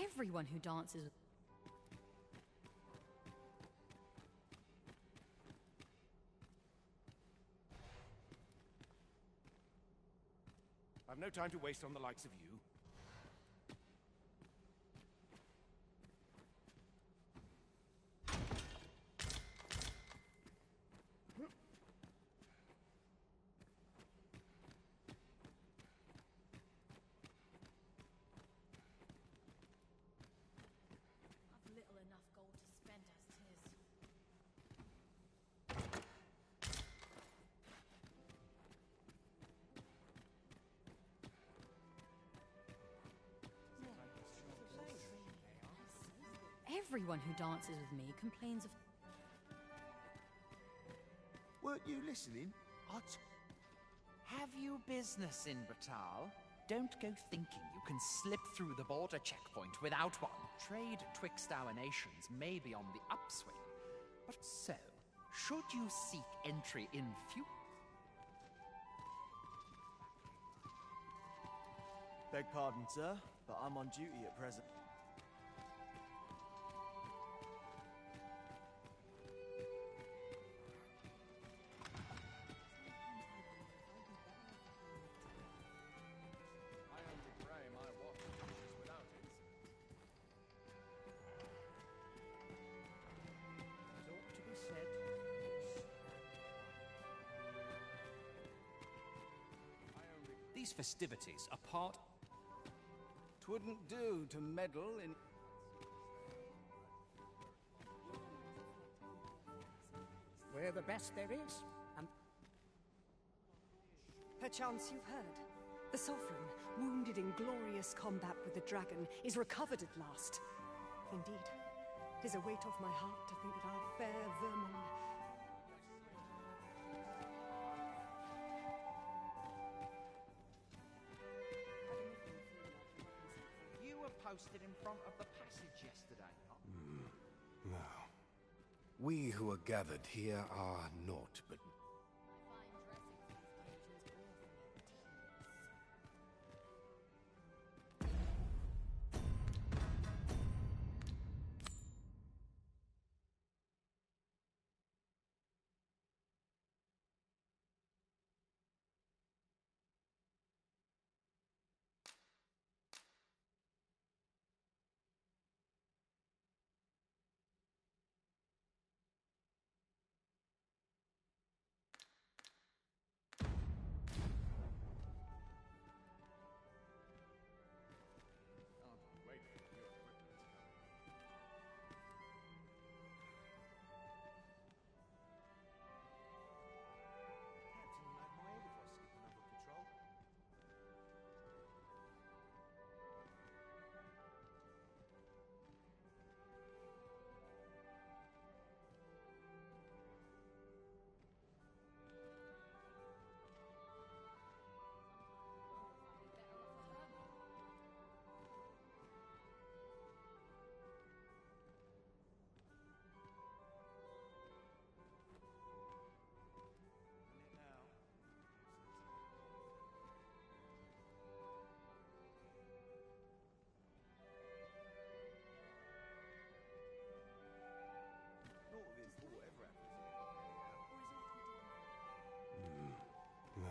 Everyone who dances... I've no time to waste on the likes of you. I've little enough gold to spend as 'tis. Everyone who dances with me complains of... Weren't you listening? Have you business in Batal? Don't go thinking you can slip through the border checkpoint without one. Trade twixt our nations may be on the upswing, but so, should you seek entry in future... Beg pardon, sir, but I'm on duty at present. These festivities are part... 'Twouldn't do to meddle in... We're the best there is, and... Perchance you've heard. The Sovereign, wounded in glorious combat with the dragon, is recovered at last. Indeed, 'tis a weight off my heart to think that our fair vermin... You were posted in front of the passage yesterday. No. We who are gathered here are naught but... No.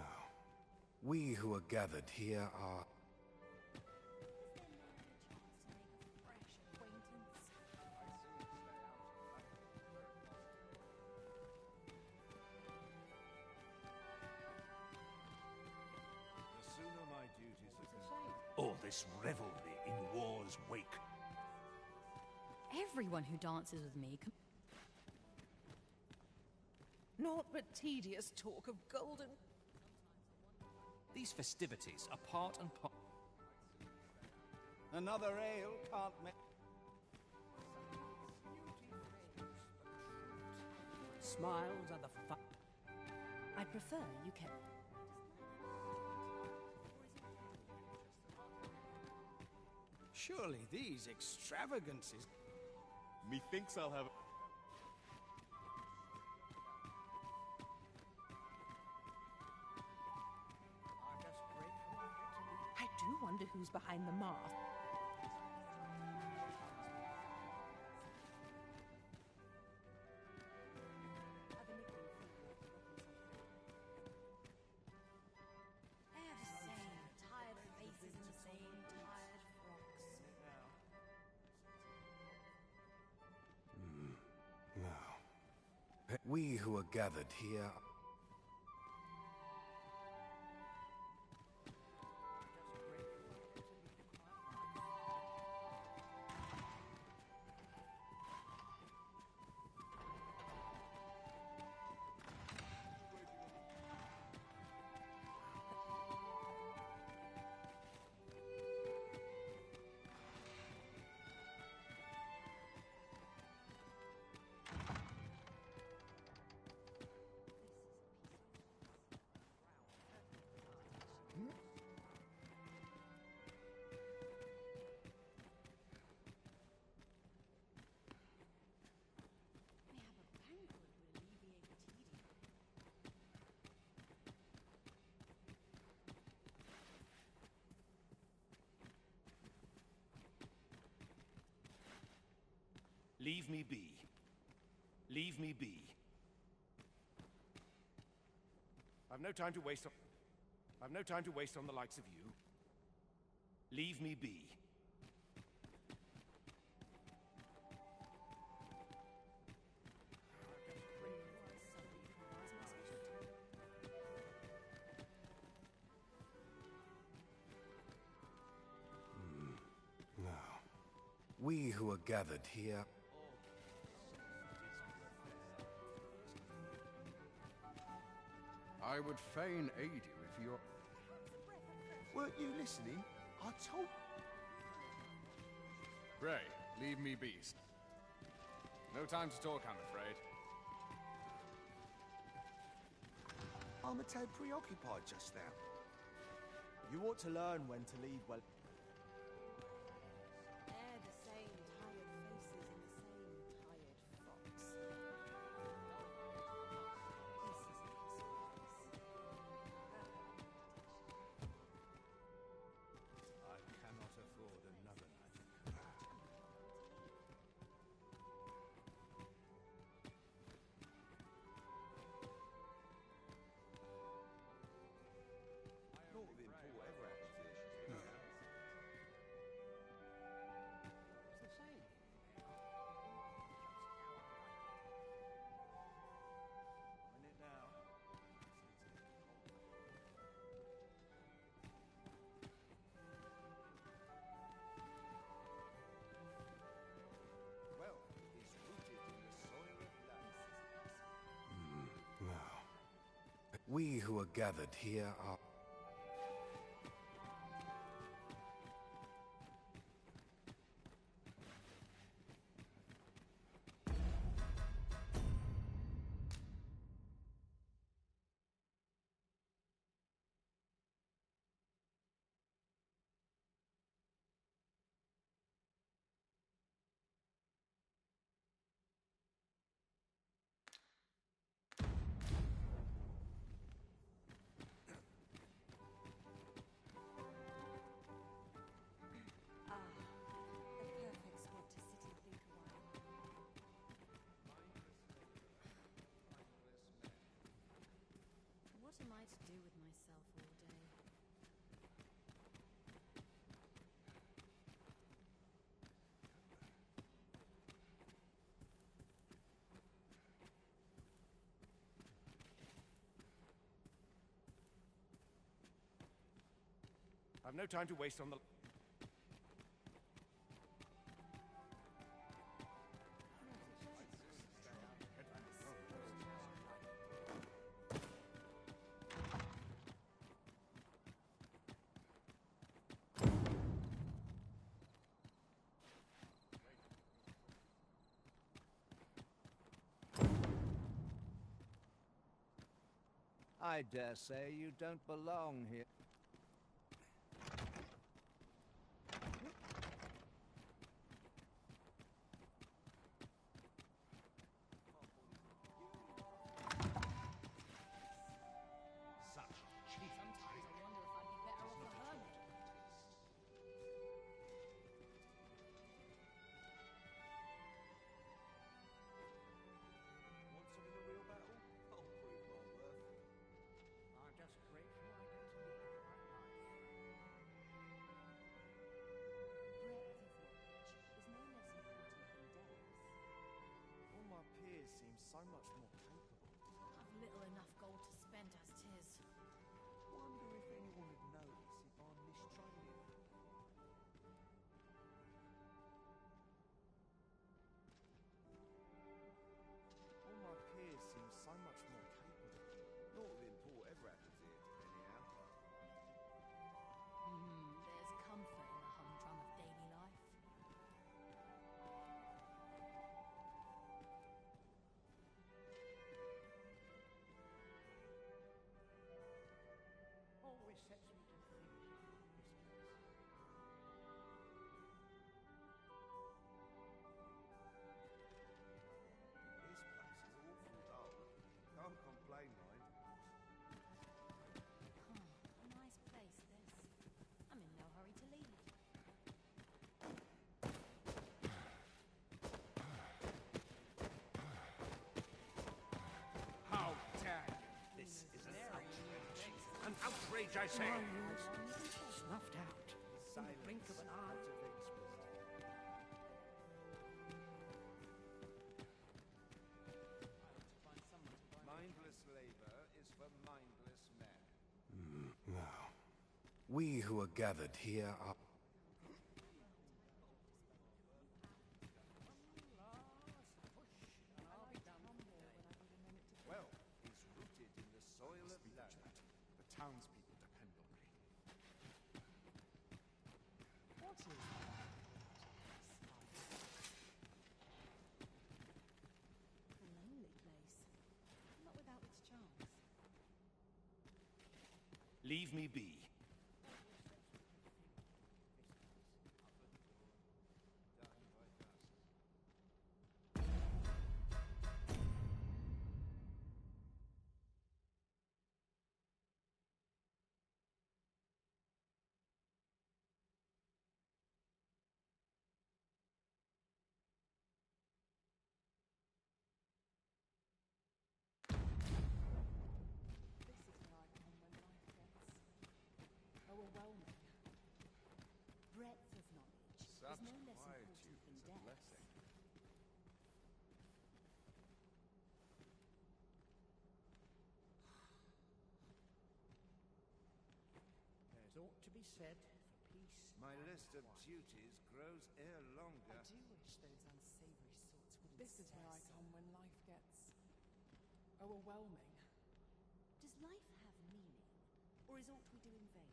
We who are gathered here are... The sooner my duties are completed. All this revelry in war's wake. Everyone who dances with me... Naught but tedious talk of golden... These festivities are part and part... Another ale can't make... Smiles are the fun... I'd prefer you kept... Surely these extravagances... Methinks I'll have... I do wonder who's behind the mask. We who are gathered here... Leave me be. Leave me be. I've no time to waste on... I've no time to waste on the likes of you. Leave me be. No. We who are gathered here... I would fain aid you if you're... Weren't you listening? I told... Pray, leave me be. No time to talk, I'm afraid. I'm a tad preoccupied just now. You ought to learn when to leave well... They're the same tired faces and the same tired fox. I cannot afford another night. Not within poor ever accusations. In it now. Well, it's rooted in the soil of life. No. We who are gathered here are... A perfect spot to sit and think a while. What am I to do with myself all day? I've no time to waste on the... I dare say you don't belong here. Want some in a real battle? I'll prove my worth. I'm just grateful I get to lead the right life. Breadth of knowledge is no less important than depth. All my peers seem so much more capable. courage, I say! Snuffed out. In the blink of an eye. Mindless labor is for mindless men. No. We who are gathered here are... Wealth is rooted in the soil of land. The townspeople depend on me. What is A lonely place. Not without its charms. Leave me be. Overwhelming. Breadth of knowledge is no less important than depth. There's aught to be said for peace. My list of duties grows ere longer. I do wish those unsavory sorts would. This is where I come when life gets overwhelming. Does life have meaning, or is aught we do in vain?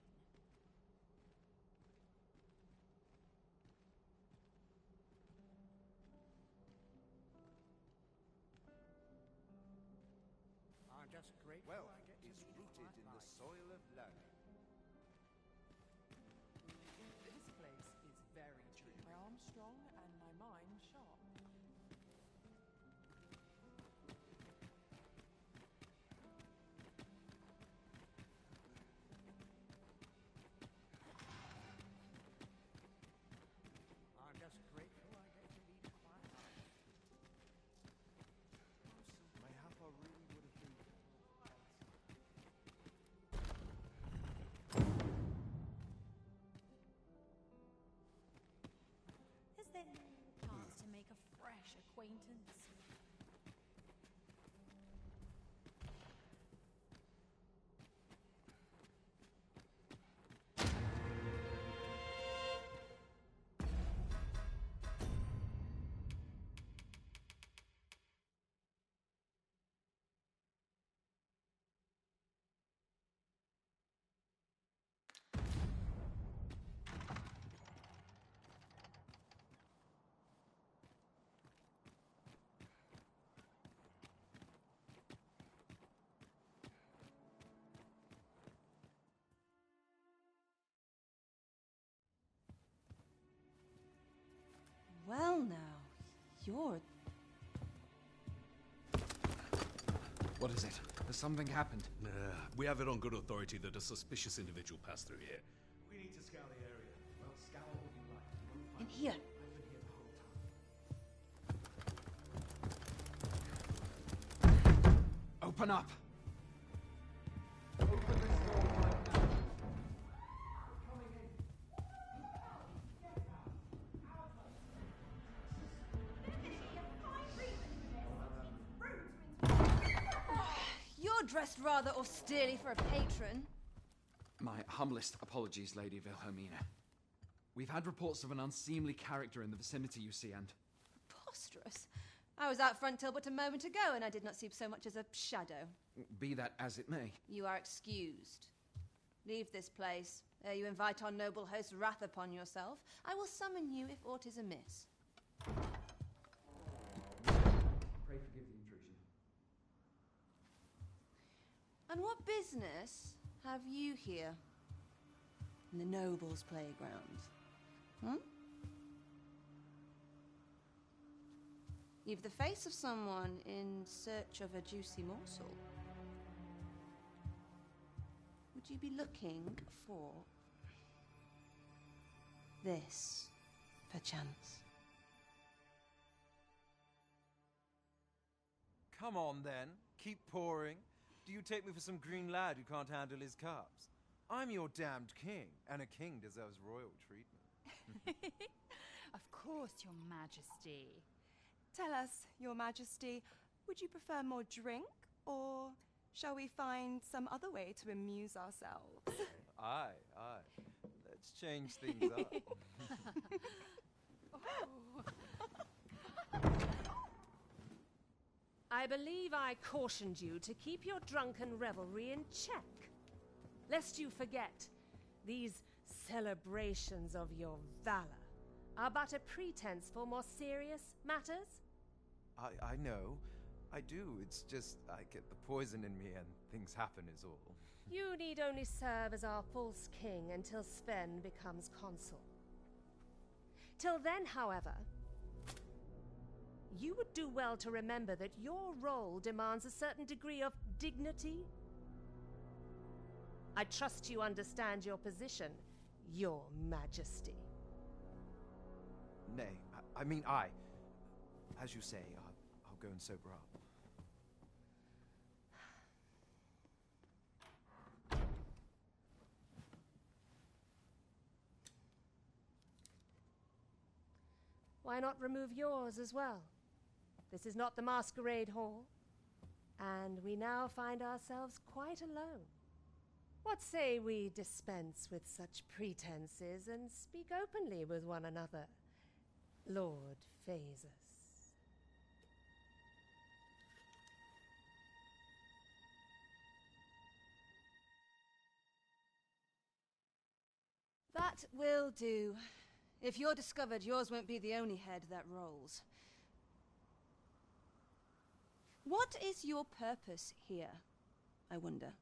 I'm just grateful Wealth I get to is lead a rooted quiet in the life. soil of land. This place is very true. My arm's strong and my mind sharp. I'm just grateful I get to lead a quiet life. Mayhap I really would have been. Is there no chance to make a fresh acquaintance? Well now, you're... What is it? Has something happened? We have it on good authority that a suspicious individual passed through here. We need to scour the area. Well, scour what you like. You won't In find here. I've been here the whole time. Open up! You're dressed rather austerely for a patron. My humblest apologies, Lady Wilhelmina. We've had reports of an unseemly character in the vicinity, you see, and... Preposterous. I was out front till but a moment ago, and I did not see so much as a shadow. Be that as it may. You are excused. Leave this place, ere you invite our noble host's wrath upon yourself. I will summon you if aught is amiss. Pray forgive the intrusion. And what business have you here? In the nobles' playground? You've the face of someone in search of a juicy morsel. Would you be looking for this, perchance? Come on, then. Keep pouring. Do you take me for some green lad who can't handle his cups? I'm your damned king, and a king deserves royal treatment. Of course, Your Majesty. Tell us, Your Majesty, would you prefer more drink, or shall we find some other way to amuse ourselves? Aye. Let's change things up. I believe I cautioned you to keep your drunken revelry in check, lest you forget these celebrations of your valor are but a pretense for more serious matters. I know. I do. It's just I get the poison in me and things happen is all. You need only serve as our false king until Sven becomes consul. Till then, however, you would do well to remember that your role demands a certain degree of dignity. I trust you understand your position, Your Majesty. Nay, I mean I. As you say, I'll go and sober up. Why not remove yours as well? This is not the masquerade hall, and we now find ourselves quite alone. What say we dispense with such pretenses and speak openly with one another, Lord Phasus? That will do. If you're discovered, yours won't be the only head that rolls. What is your purpose here, I wonder?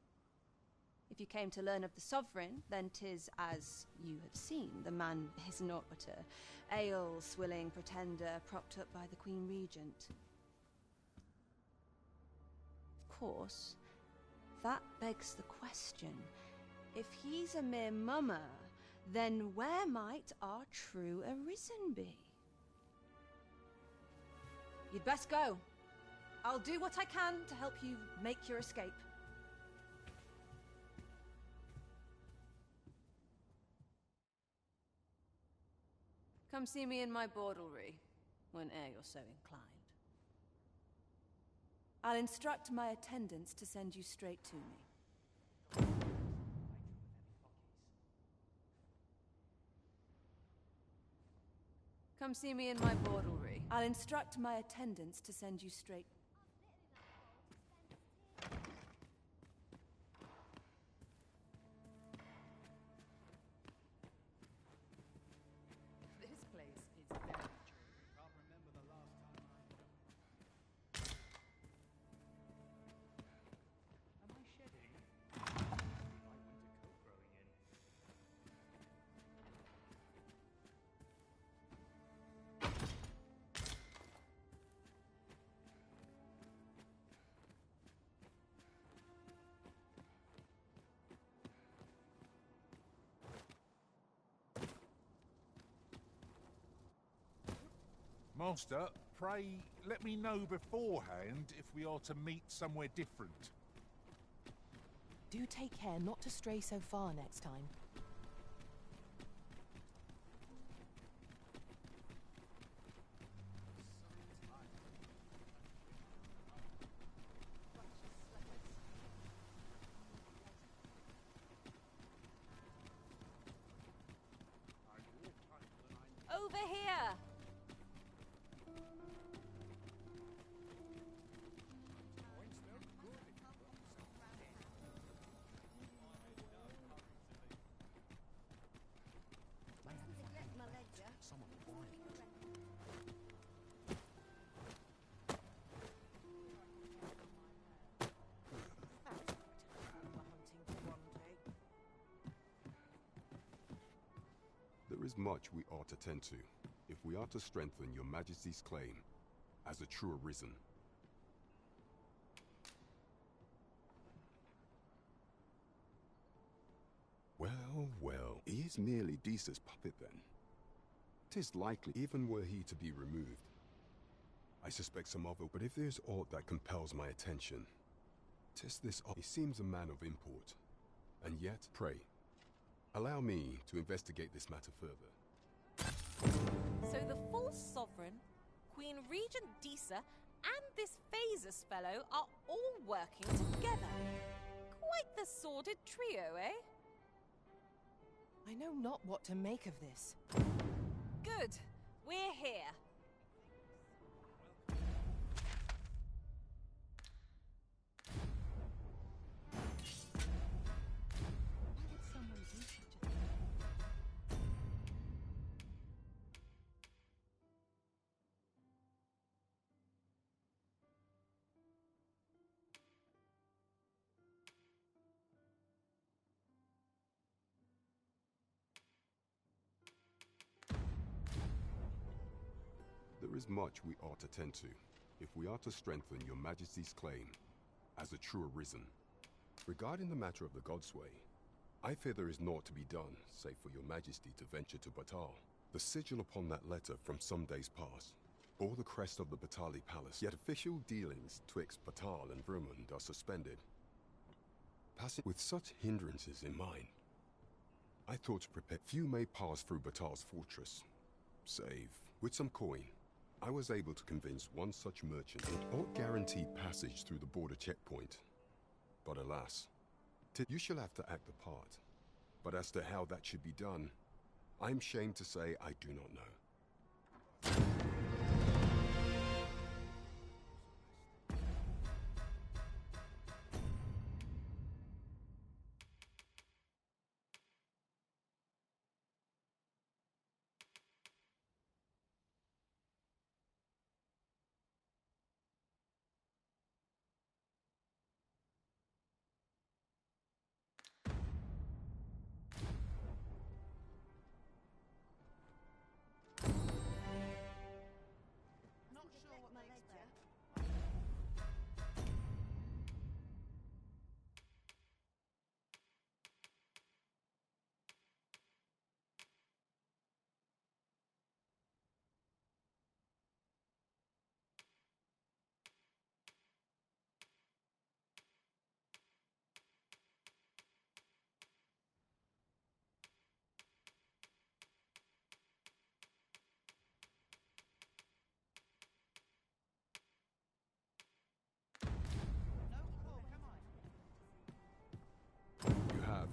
If you came to learn of the Sovereign, then 'tis as you have seen. The man is naught but a ale-swilling pretender propped up by the Queen Regent. Of course, that begs the question. If he's a mere mummer, then where might our true Arisen be? You'd best go. I'll do what I can to help you make your escape. Come see me in my bordlery, whene'er you're so inclined. I'll instruct my attendants to send you straight to me. Come see me in my bordlery. I'll instruct my attendants to send you straight. This place is very true. Can't remember the last time Am I shedding? Like winter coat growing in. Master, pray let me know beforehand if we are to meet somewhere different. Do take care not to stray so far next time. Over here! There is much we ought to tend to, if we are to strengthen your Majesty's claim as a true Arisen. Well, he is merely Desa's puppet then. 'Tis likely, even were he to be removed. I suspect some other, but if there's aught that compels my attention, 'tis this. He seems a man of import, and yet, pray, Allow me to investigate this matter further. So the false sovereign, Queen Regent Disa, and this Phasus fellow are all working together. Quite the sordid trio, eh? I know not what to make of this. Good. We're here. There is much we ought to tend to, if we are to strengthen your Majesty's claim as a true arisen. Regarding the matter of the Godsway, I fear there is naught to be done, save for your Majesty to venture to Batal. The sigil upon that letter from some days past, or the crest of the Batali Palace, yet official dealings twixt Batal and Vermund are suspended. Passing with such hindrances in mind, I thought to prepare. Few may pass through Batal's fortress, save with some coin. I was able to convince one such merchant it ought guaranteed passage through the border checkpoint. But alas, you shall have to act the part. But as to how that should be done, I'm ashamed to say I do not know.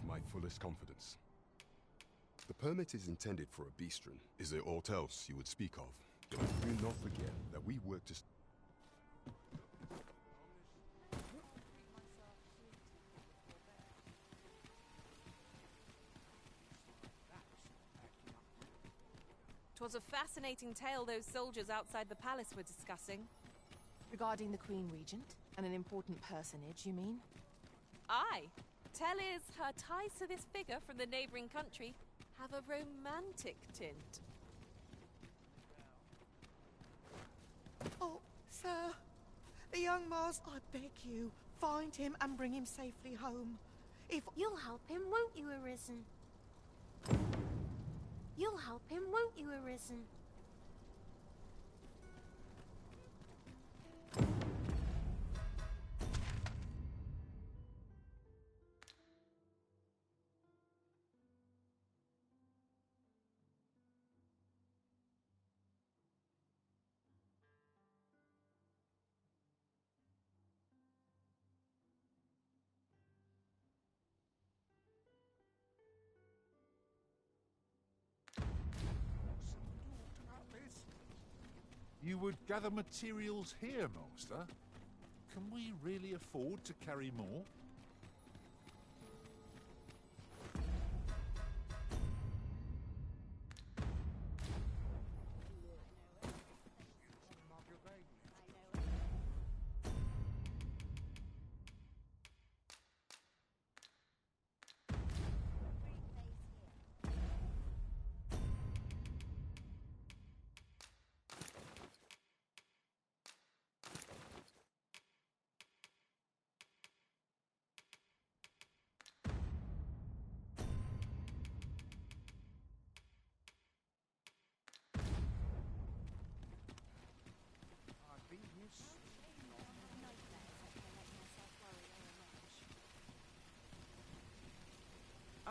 My fullest confidence. The permit is intended for a beastren. Is there aught else you would speak of? Do not forget that we work to... Twas a fascinating tale those soldiers outside the palace were discussing. Regarding the Queen Regent? And an important personage, you mean? Aye. Tell is her ties to this figure from the neighbouring country have a romantic tint. Oh, sir. The young Mars, I beg you, find him and bring him safely home. If you'll help him, won't you, Arisen? You'll help him, won't you, Arisen? You would gather materials here, Master? Can we really afford to carry more?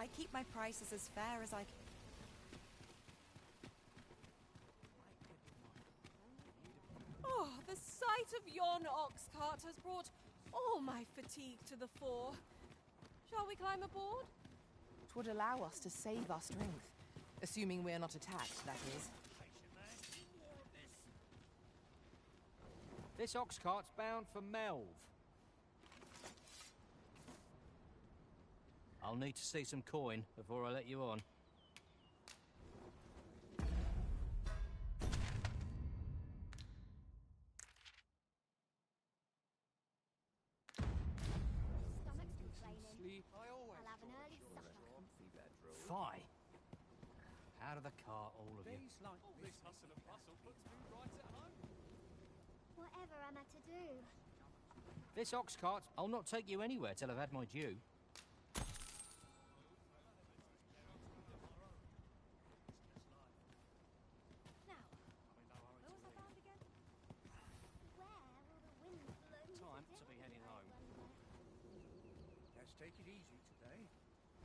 I keep my prices as fair as I can. Oh, the sight of yon ox cart has brought all my fatigue to the fore. Shall we climb aboard? 'Twould allow us to save our strength. Assuming we're not attacked, that is. This ox cart's bound for Melv. I'll need to see some coin before I let you on. Stomach's complaining. I'll have an early supper. Fie. Out of the cart, all of you. This hustle and bustle puts me right at home. Whatever am I to do? This ox cart, I'll not take you anywhere till I've had my due. Now, where was I bound again? Where will the wind blow me Time to be heading home. Let's take it easy today.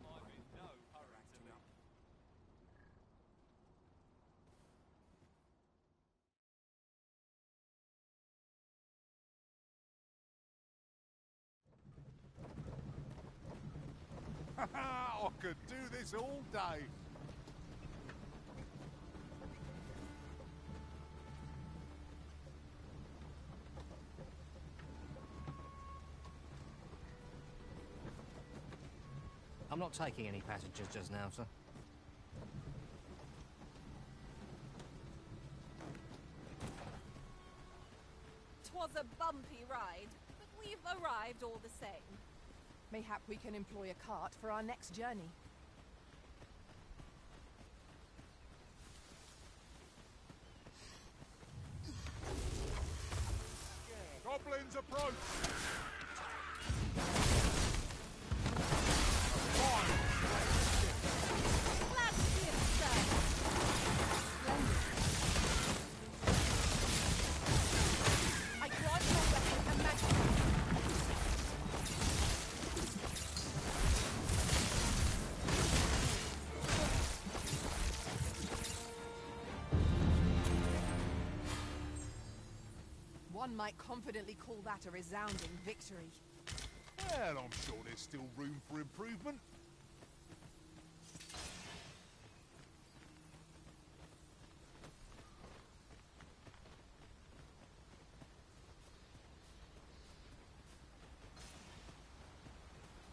I'm in no hurry to leave. I could do this all day. I'm not taking any passengers just now, sir. 'Twas a bumpy ride, but we've arrived all the same. Mayhap we can employ a cart for our next journey. Goblins approach! Glad to see it, sir. I grant your weapon a magic. One might confidently call that a resounding victory. Well, I'm sure there's still room for improvement.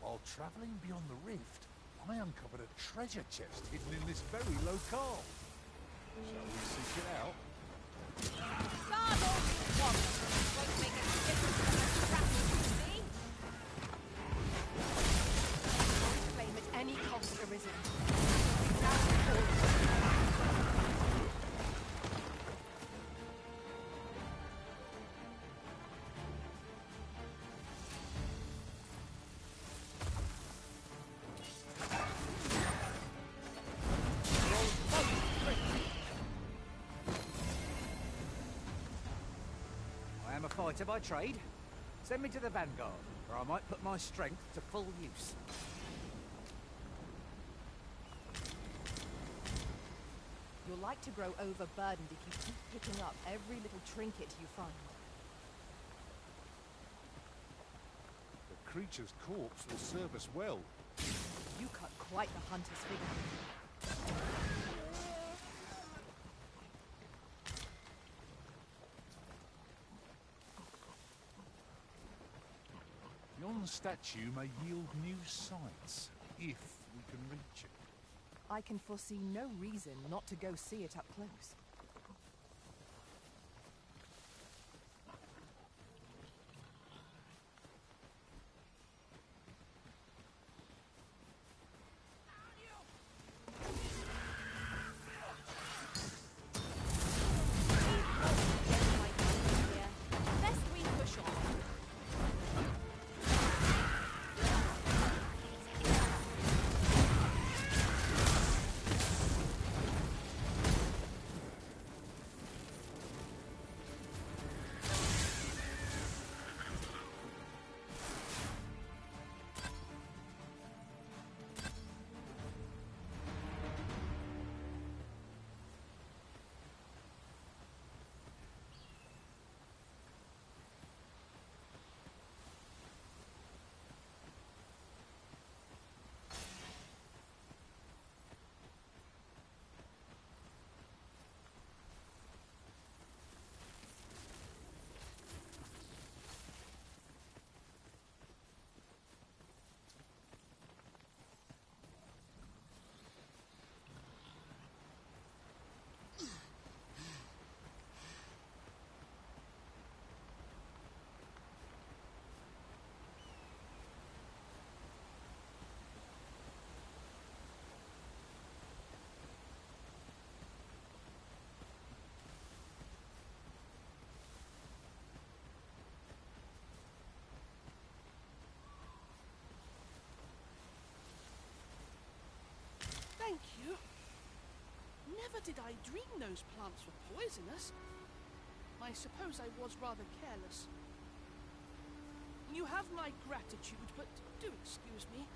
While travelling beyond the rift, I uncovered a treasure chest hidden in this very locale. Shall we seek it out? Guard all you want. Won't make any difference to the traffic, you see. Claim at any cost arisen. Examine all. I am a fighter by trade. Send me to the vanguard, where I might put my strength to full use. You'll like to grow overburdened if you keep picking up every little trinket you find. The creature's corpse will serve us well. You cut quite the hunter's figure. Yon statue may yield new sights, if we can reach it. I can foresee no reason not to go see it up close. Best we push on. Never did I dream those plants were poisonous. I suppose I was rather careless. You have my gratitude, but do excuse me.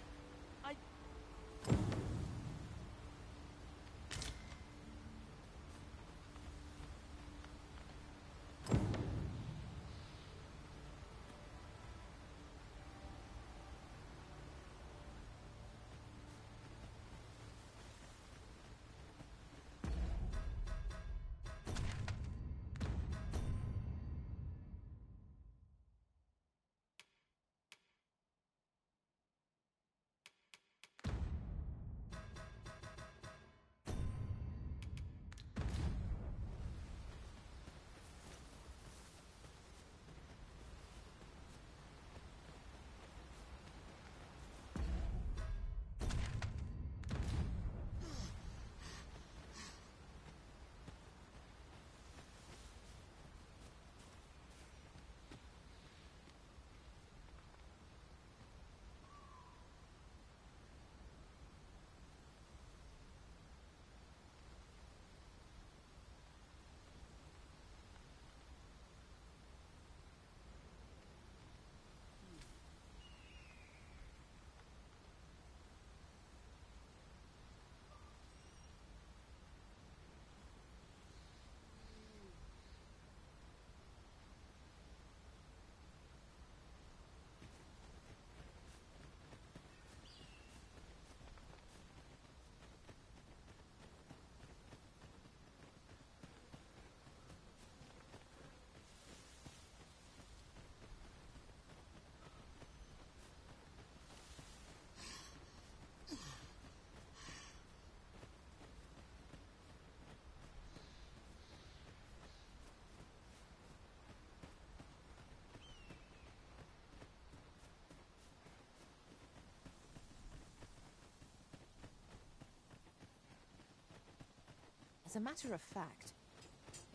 As a matter of fact,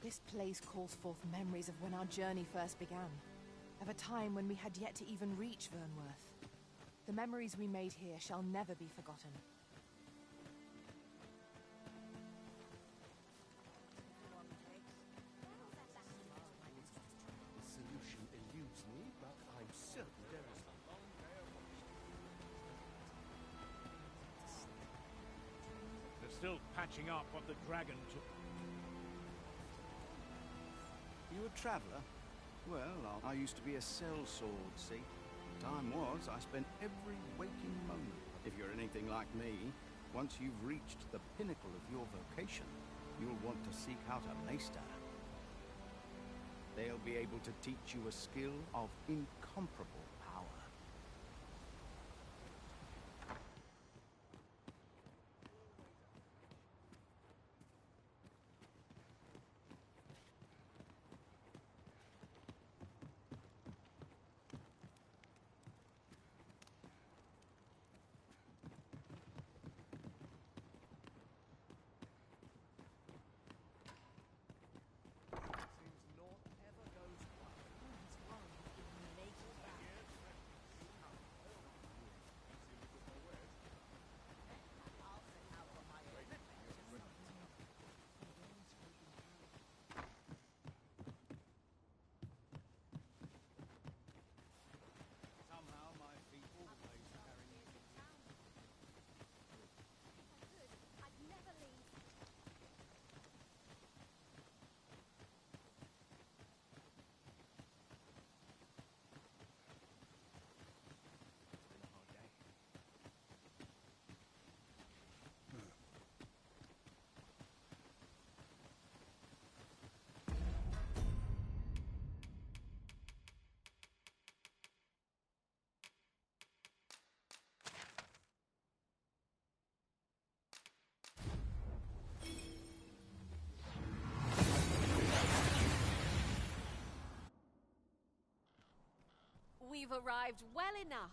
this place calls forth memories of when our journey first began, of a time when we had yet to even reach Vernworth. The memories we made here shall never be forgotten. The solution eludes me, but I'm certain there is a long day of They're still patching up what the dragon took. You a traveller? Well, I used to be a sellsword, see? Time was, I spent every waking moment. If you're anything like me, once you've reached the pinnacle of your vocation, you'll want to seek out a maester. They'll be able to teach you a skill of incomparable power. We've arrived well enough.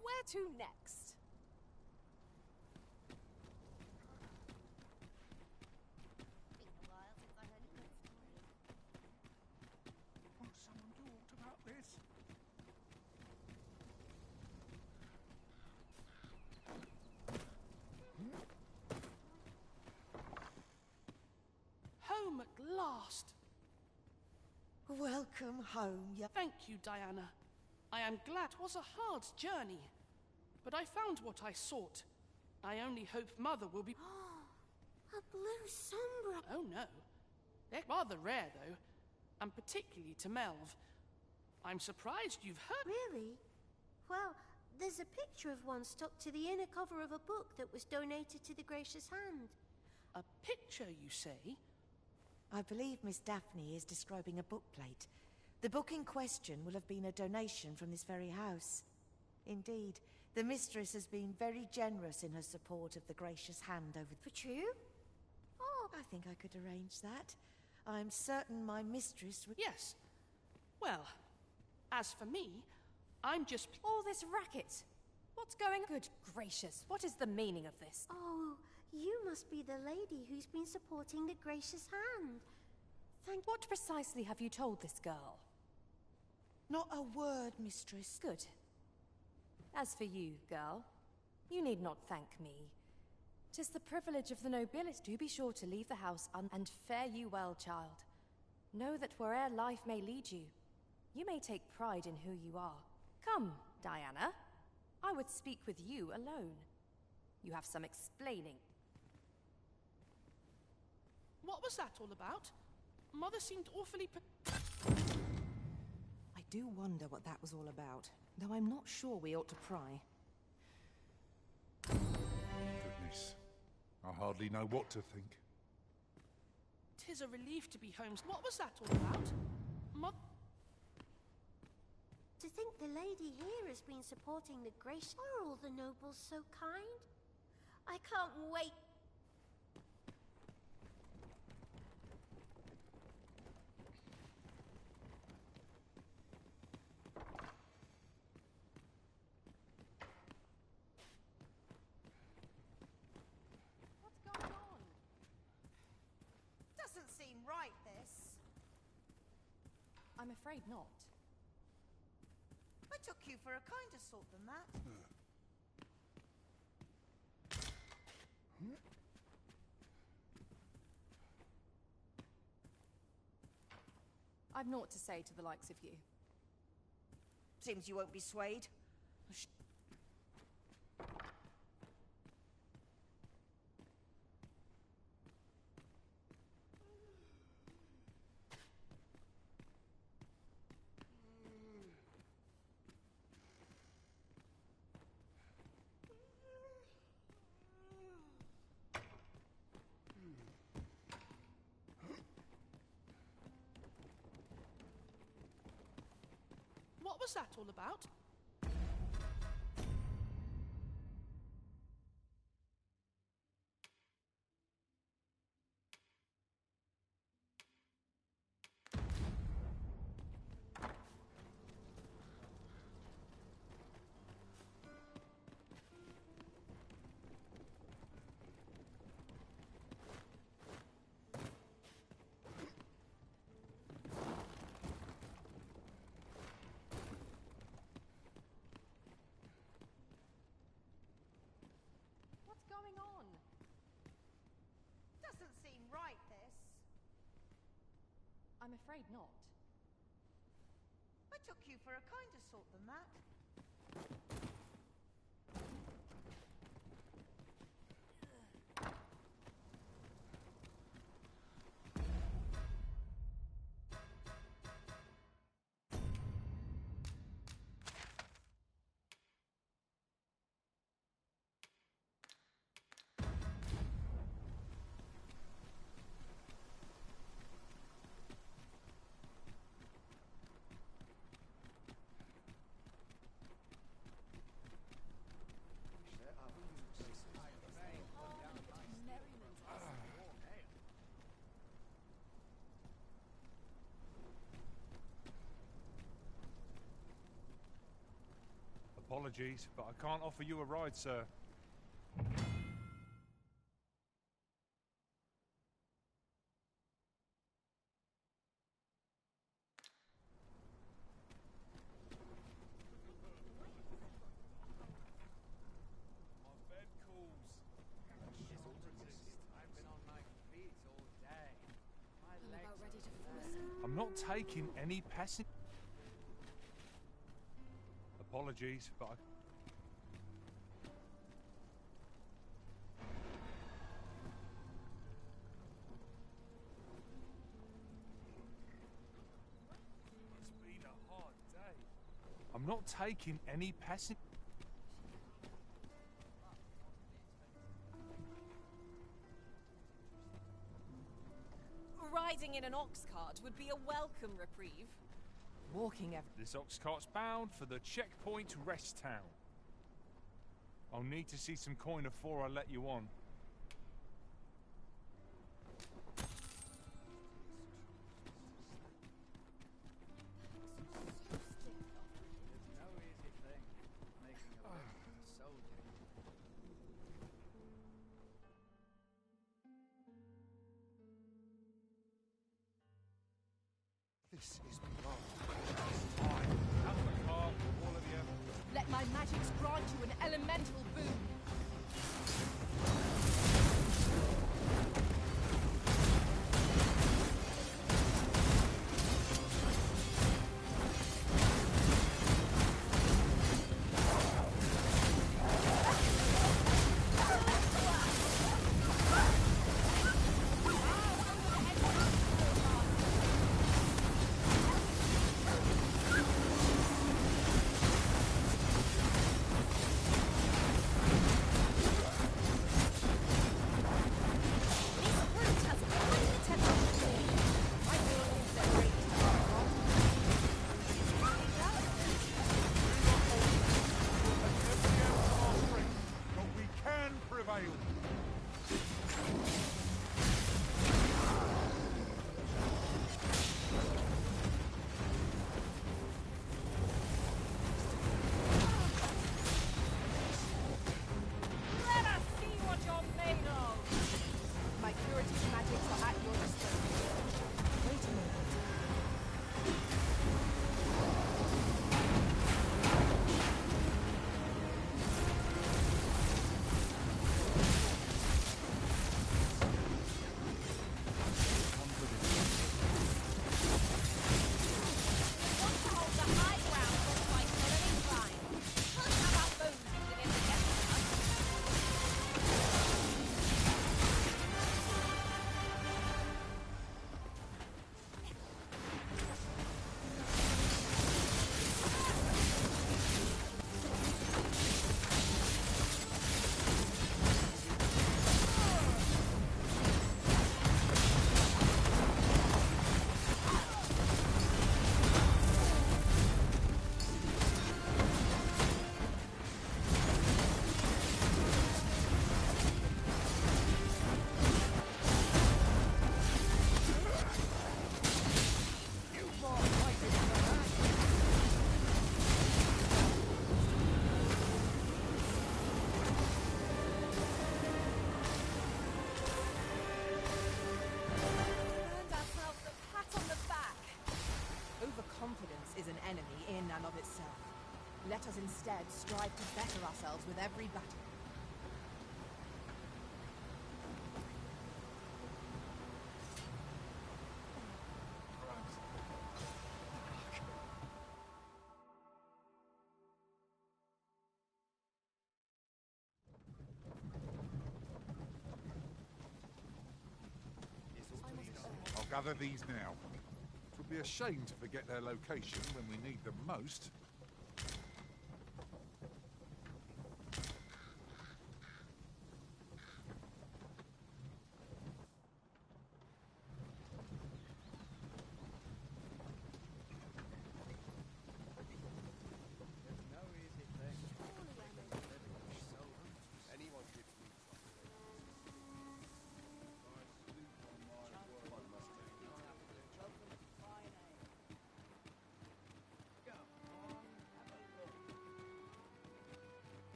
Where to next? Won't someone do aught about this? Welcome home, you... Thank you, Diana. I am glad. It was a hard journey, but I found what I sought. I only hope Mother will be... A blue sombra. Oh no. They're rather rare, though, and particularly to Melv. I'm surprised you've heard... Really? Well, there's a picture of one stuck to the inner cover of a book that was donated to the Gracious Hand. A picture, you say? I believe Miss Daphne is describing a book plate. The book in question will have been a donation from this very house. Indeed, the mistress has been very generous in her support of the Gracious Hand over... For true? Oh. I think I could arrange that. I'm certain my mistress would... Yes. Well, as for me, I'm just... All this racket. What's going... Good gracious, what is the meaning of this? Oh, you must be the lady who's been supporting the Gracious Hand. What precisely have you told this girl? Not a word, mistress. Good. As for you, girl, you need not thank me. 'Tis the privilege of the nobility. Do be sure to leave the house and fare you well, child. Know that where'er life may lead you, you may take pride in who you are. Come, Diana. I would speak with you alone. You have some explaining. What was that all about? Mother seemed awfully... I do wonder what that was all about, though I'm not sure we ought to pry. Goodness. I hardly know what to think. 'Tis a relief to be home. What was that all about? To think the lady here has been supporting the Grace. Are all the nobles so kind? I can't wait. What's going on? Doesn't seem right, this. I'm afraid not. I took you for a kinder sort than that. I've naught to say to the likes of you. Seems you won't be swayed. What was that all about? Going on? Doesn't seem right, this. I'm afraid not. I took you for a kinder sort than that. Apologies, but I can't offer you a ride, sir. I'm not taking any passengers. Apologies, but It's been a hard day. I'm not taking any passengers. Riding in an ox cart would be a welcome reprieve. Walking This ox cart's bound for the checkpoint rest town. I'll need to see some coin before I let you on. This is beyond. Let my magics grant you an elemental boon. Let us instead strive to better ourselves with every battle. I'll gather these now. It would be a shame to forget their location when we need them most.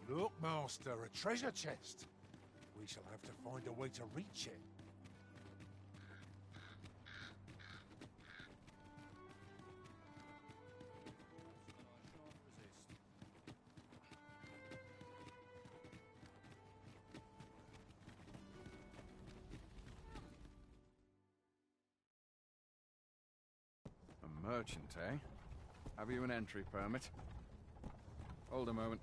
Look, Master, a treasure chest. We shall have to find a way to reach it. Merchant, eh? Have you an entry permit? Hold a moment.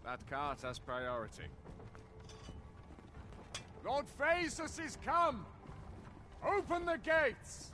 That cart has priority. Lord Phaesus is come! Open the gates!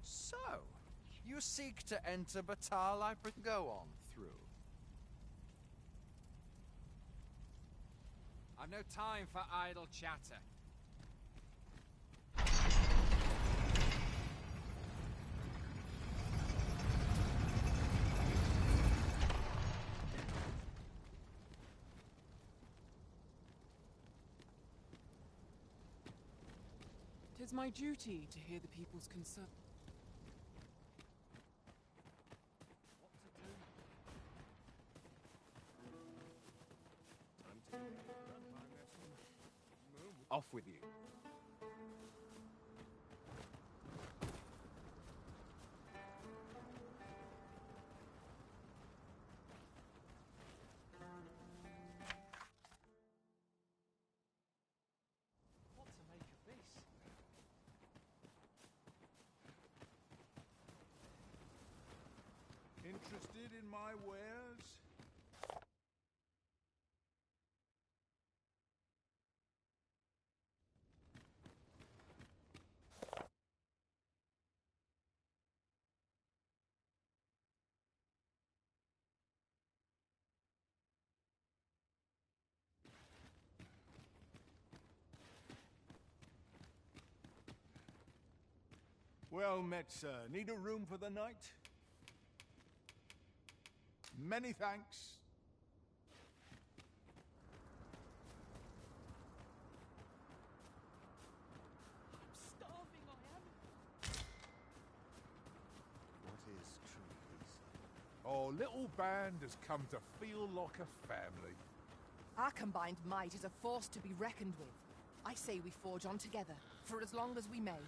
So, you seek to enter Batal, go on through. I've no time for idle chatter. Tis my duty to hear the people's concern. Off with you. What to make of this? Interested in my wares? Well met, sir. Need a room for the night? Many thanks. Starving I am. What is true, sir? Our little band has come to feel like a family. Our combined might is a force to be reckoned with. I say we forge on together, for as long as we may.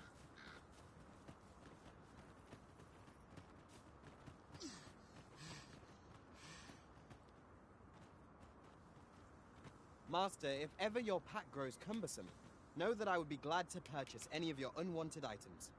Master, if ever your pack grows cumbersome, know that I would be glad to purchase any of your unwanted items.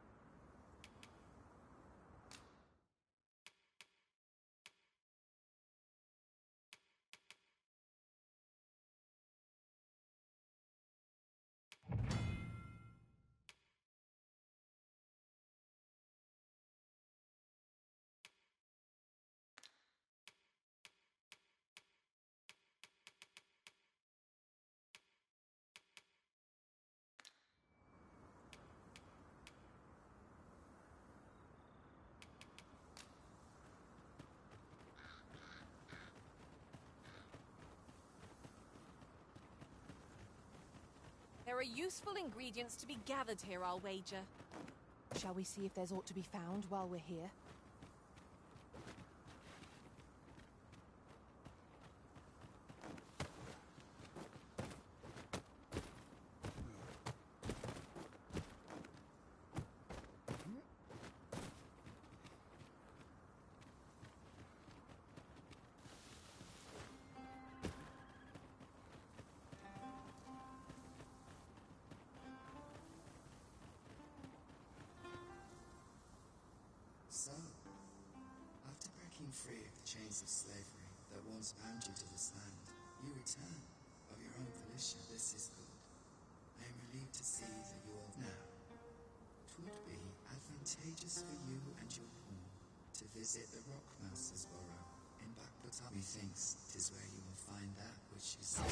There are useful ingredients to be gathered here, I'll wager. Shall we see if there's aught to be found while we're here? So, after breaking free of the chains of slavery that once bound you to this land, you return of your own volition. This is good. I am relieved to see that you are now. 'Twould be advantageous for you and your pawn to visit the Rockmouser's burrow in Backbutt. Methinks 'tis where you will find that which you seek.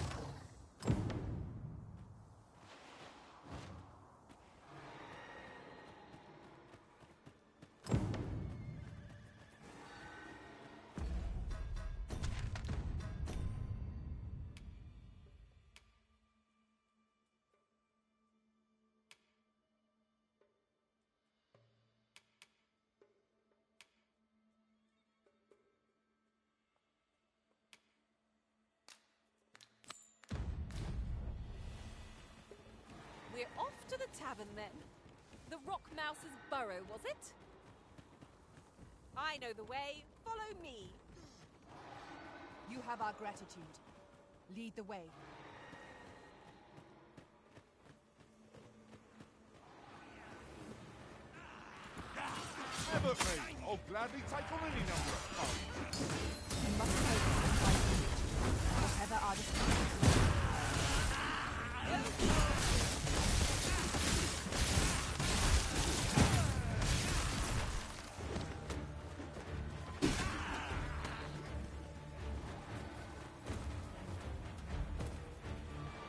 tavern, then? The Rock Mouse's burrow, was it? I know the way. Follow me. You have our gratitude. Lead the way. Have at me! I'll gladly take on any number of foes. You must focus and try to reach whatever our distractions.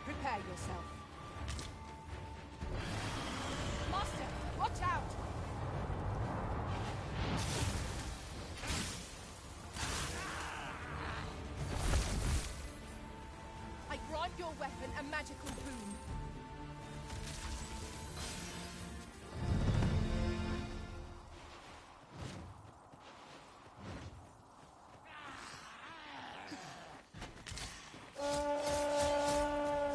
Prepare yourself. Master, watch out! I grant your weapon a magical boon.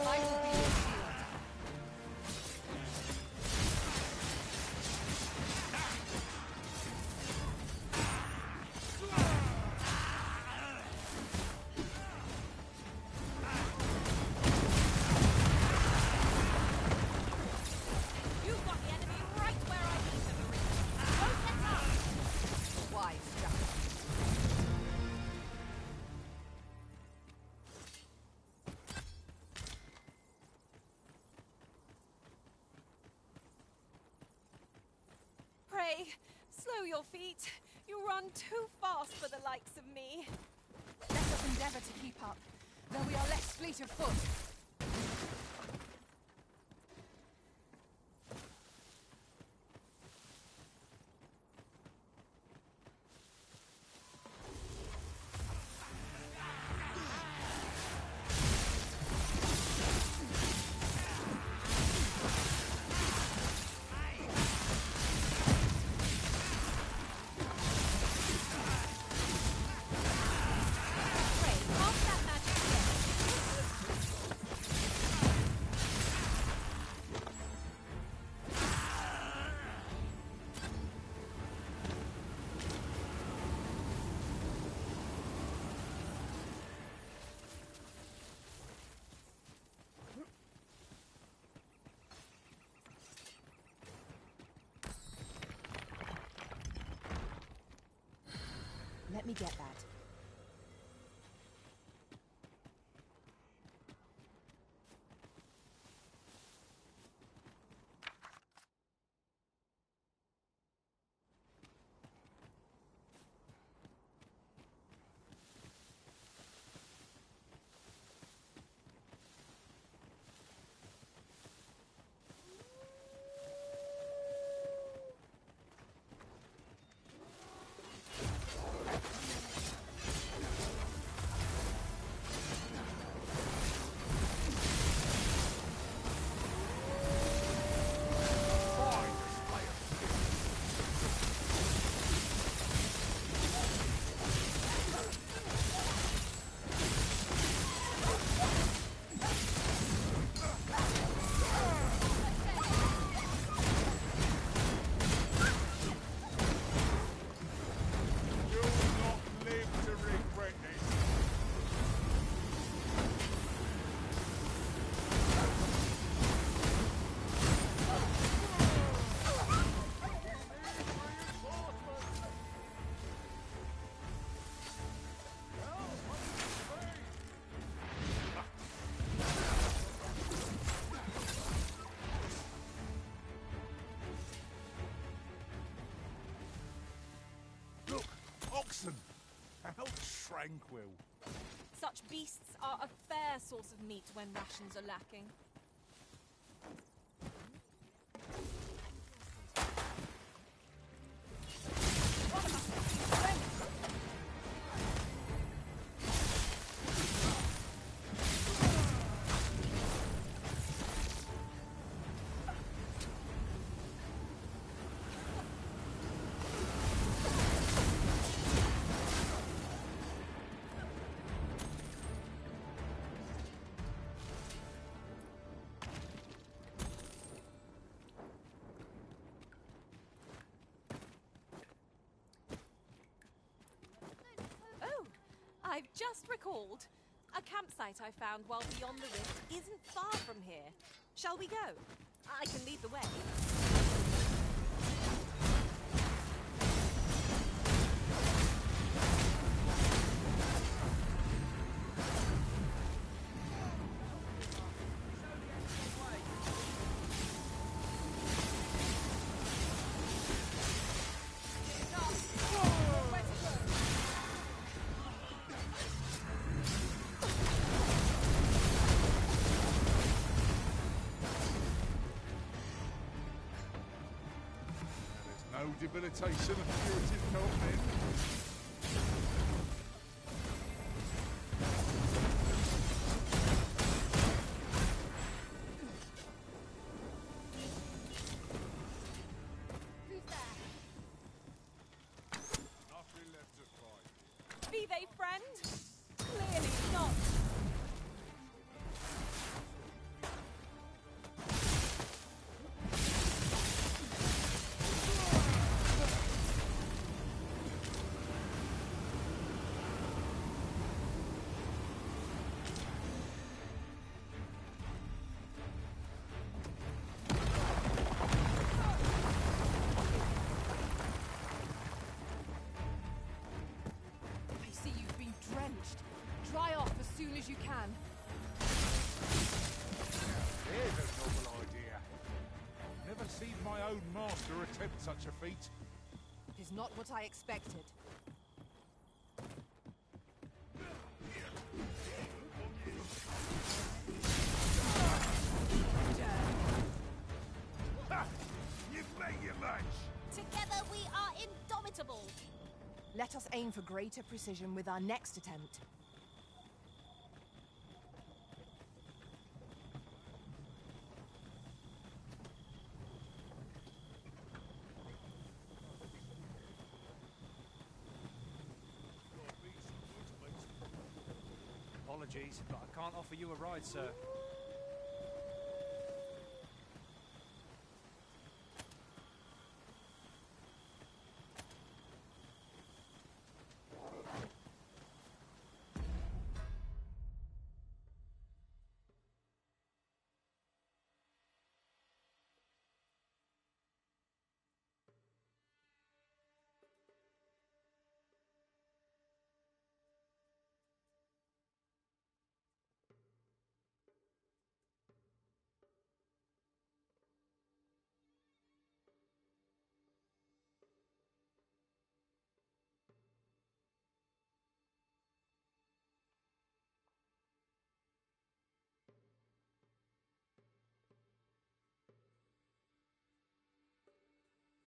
I will be your shield. You've got the enemy right where I need them, Marine. Don't let up! Wise strategy. Pray, slow your feet. You run too fast for the likes of me. Let us endeavor to keep up, though we are less fleet of foot. Pray, cast that magic again. Let me get that. How tranquil. Such beasts are a fair source of meat when rations are lacking. just recalled. A campsite I found while beyond the rift isn't far from here. Shall we go? I can lead the way. No debilitation of curative help then. Who's there? Nothing left to fight. Be they friend? Clearly not. Dry off as soon as you can. There's a novel idea. Never seen my own master attempt such a feat. It is not what I expected. Ha! You've met your match! Together we are indomitable. Let us aim for greater precision with our next attempt. Apologies, but I can't offer you a ride, sir.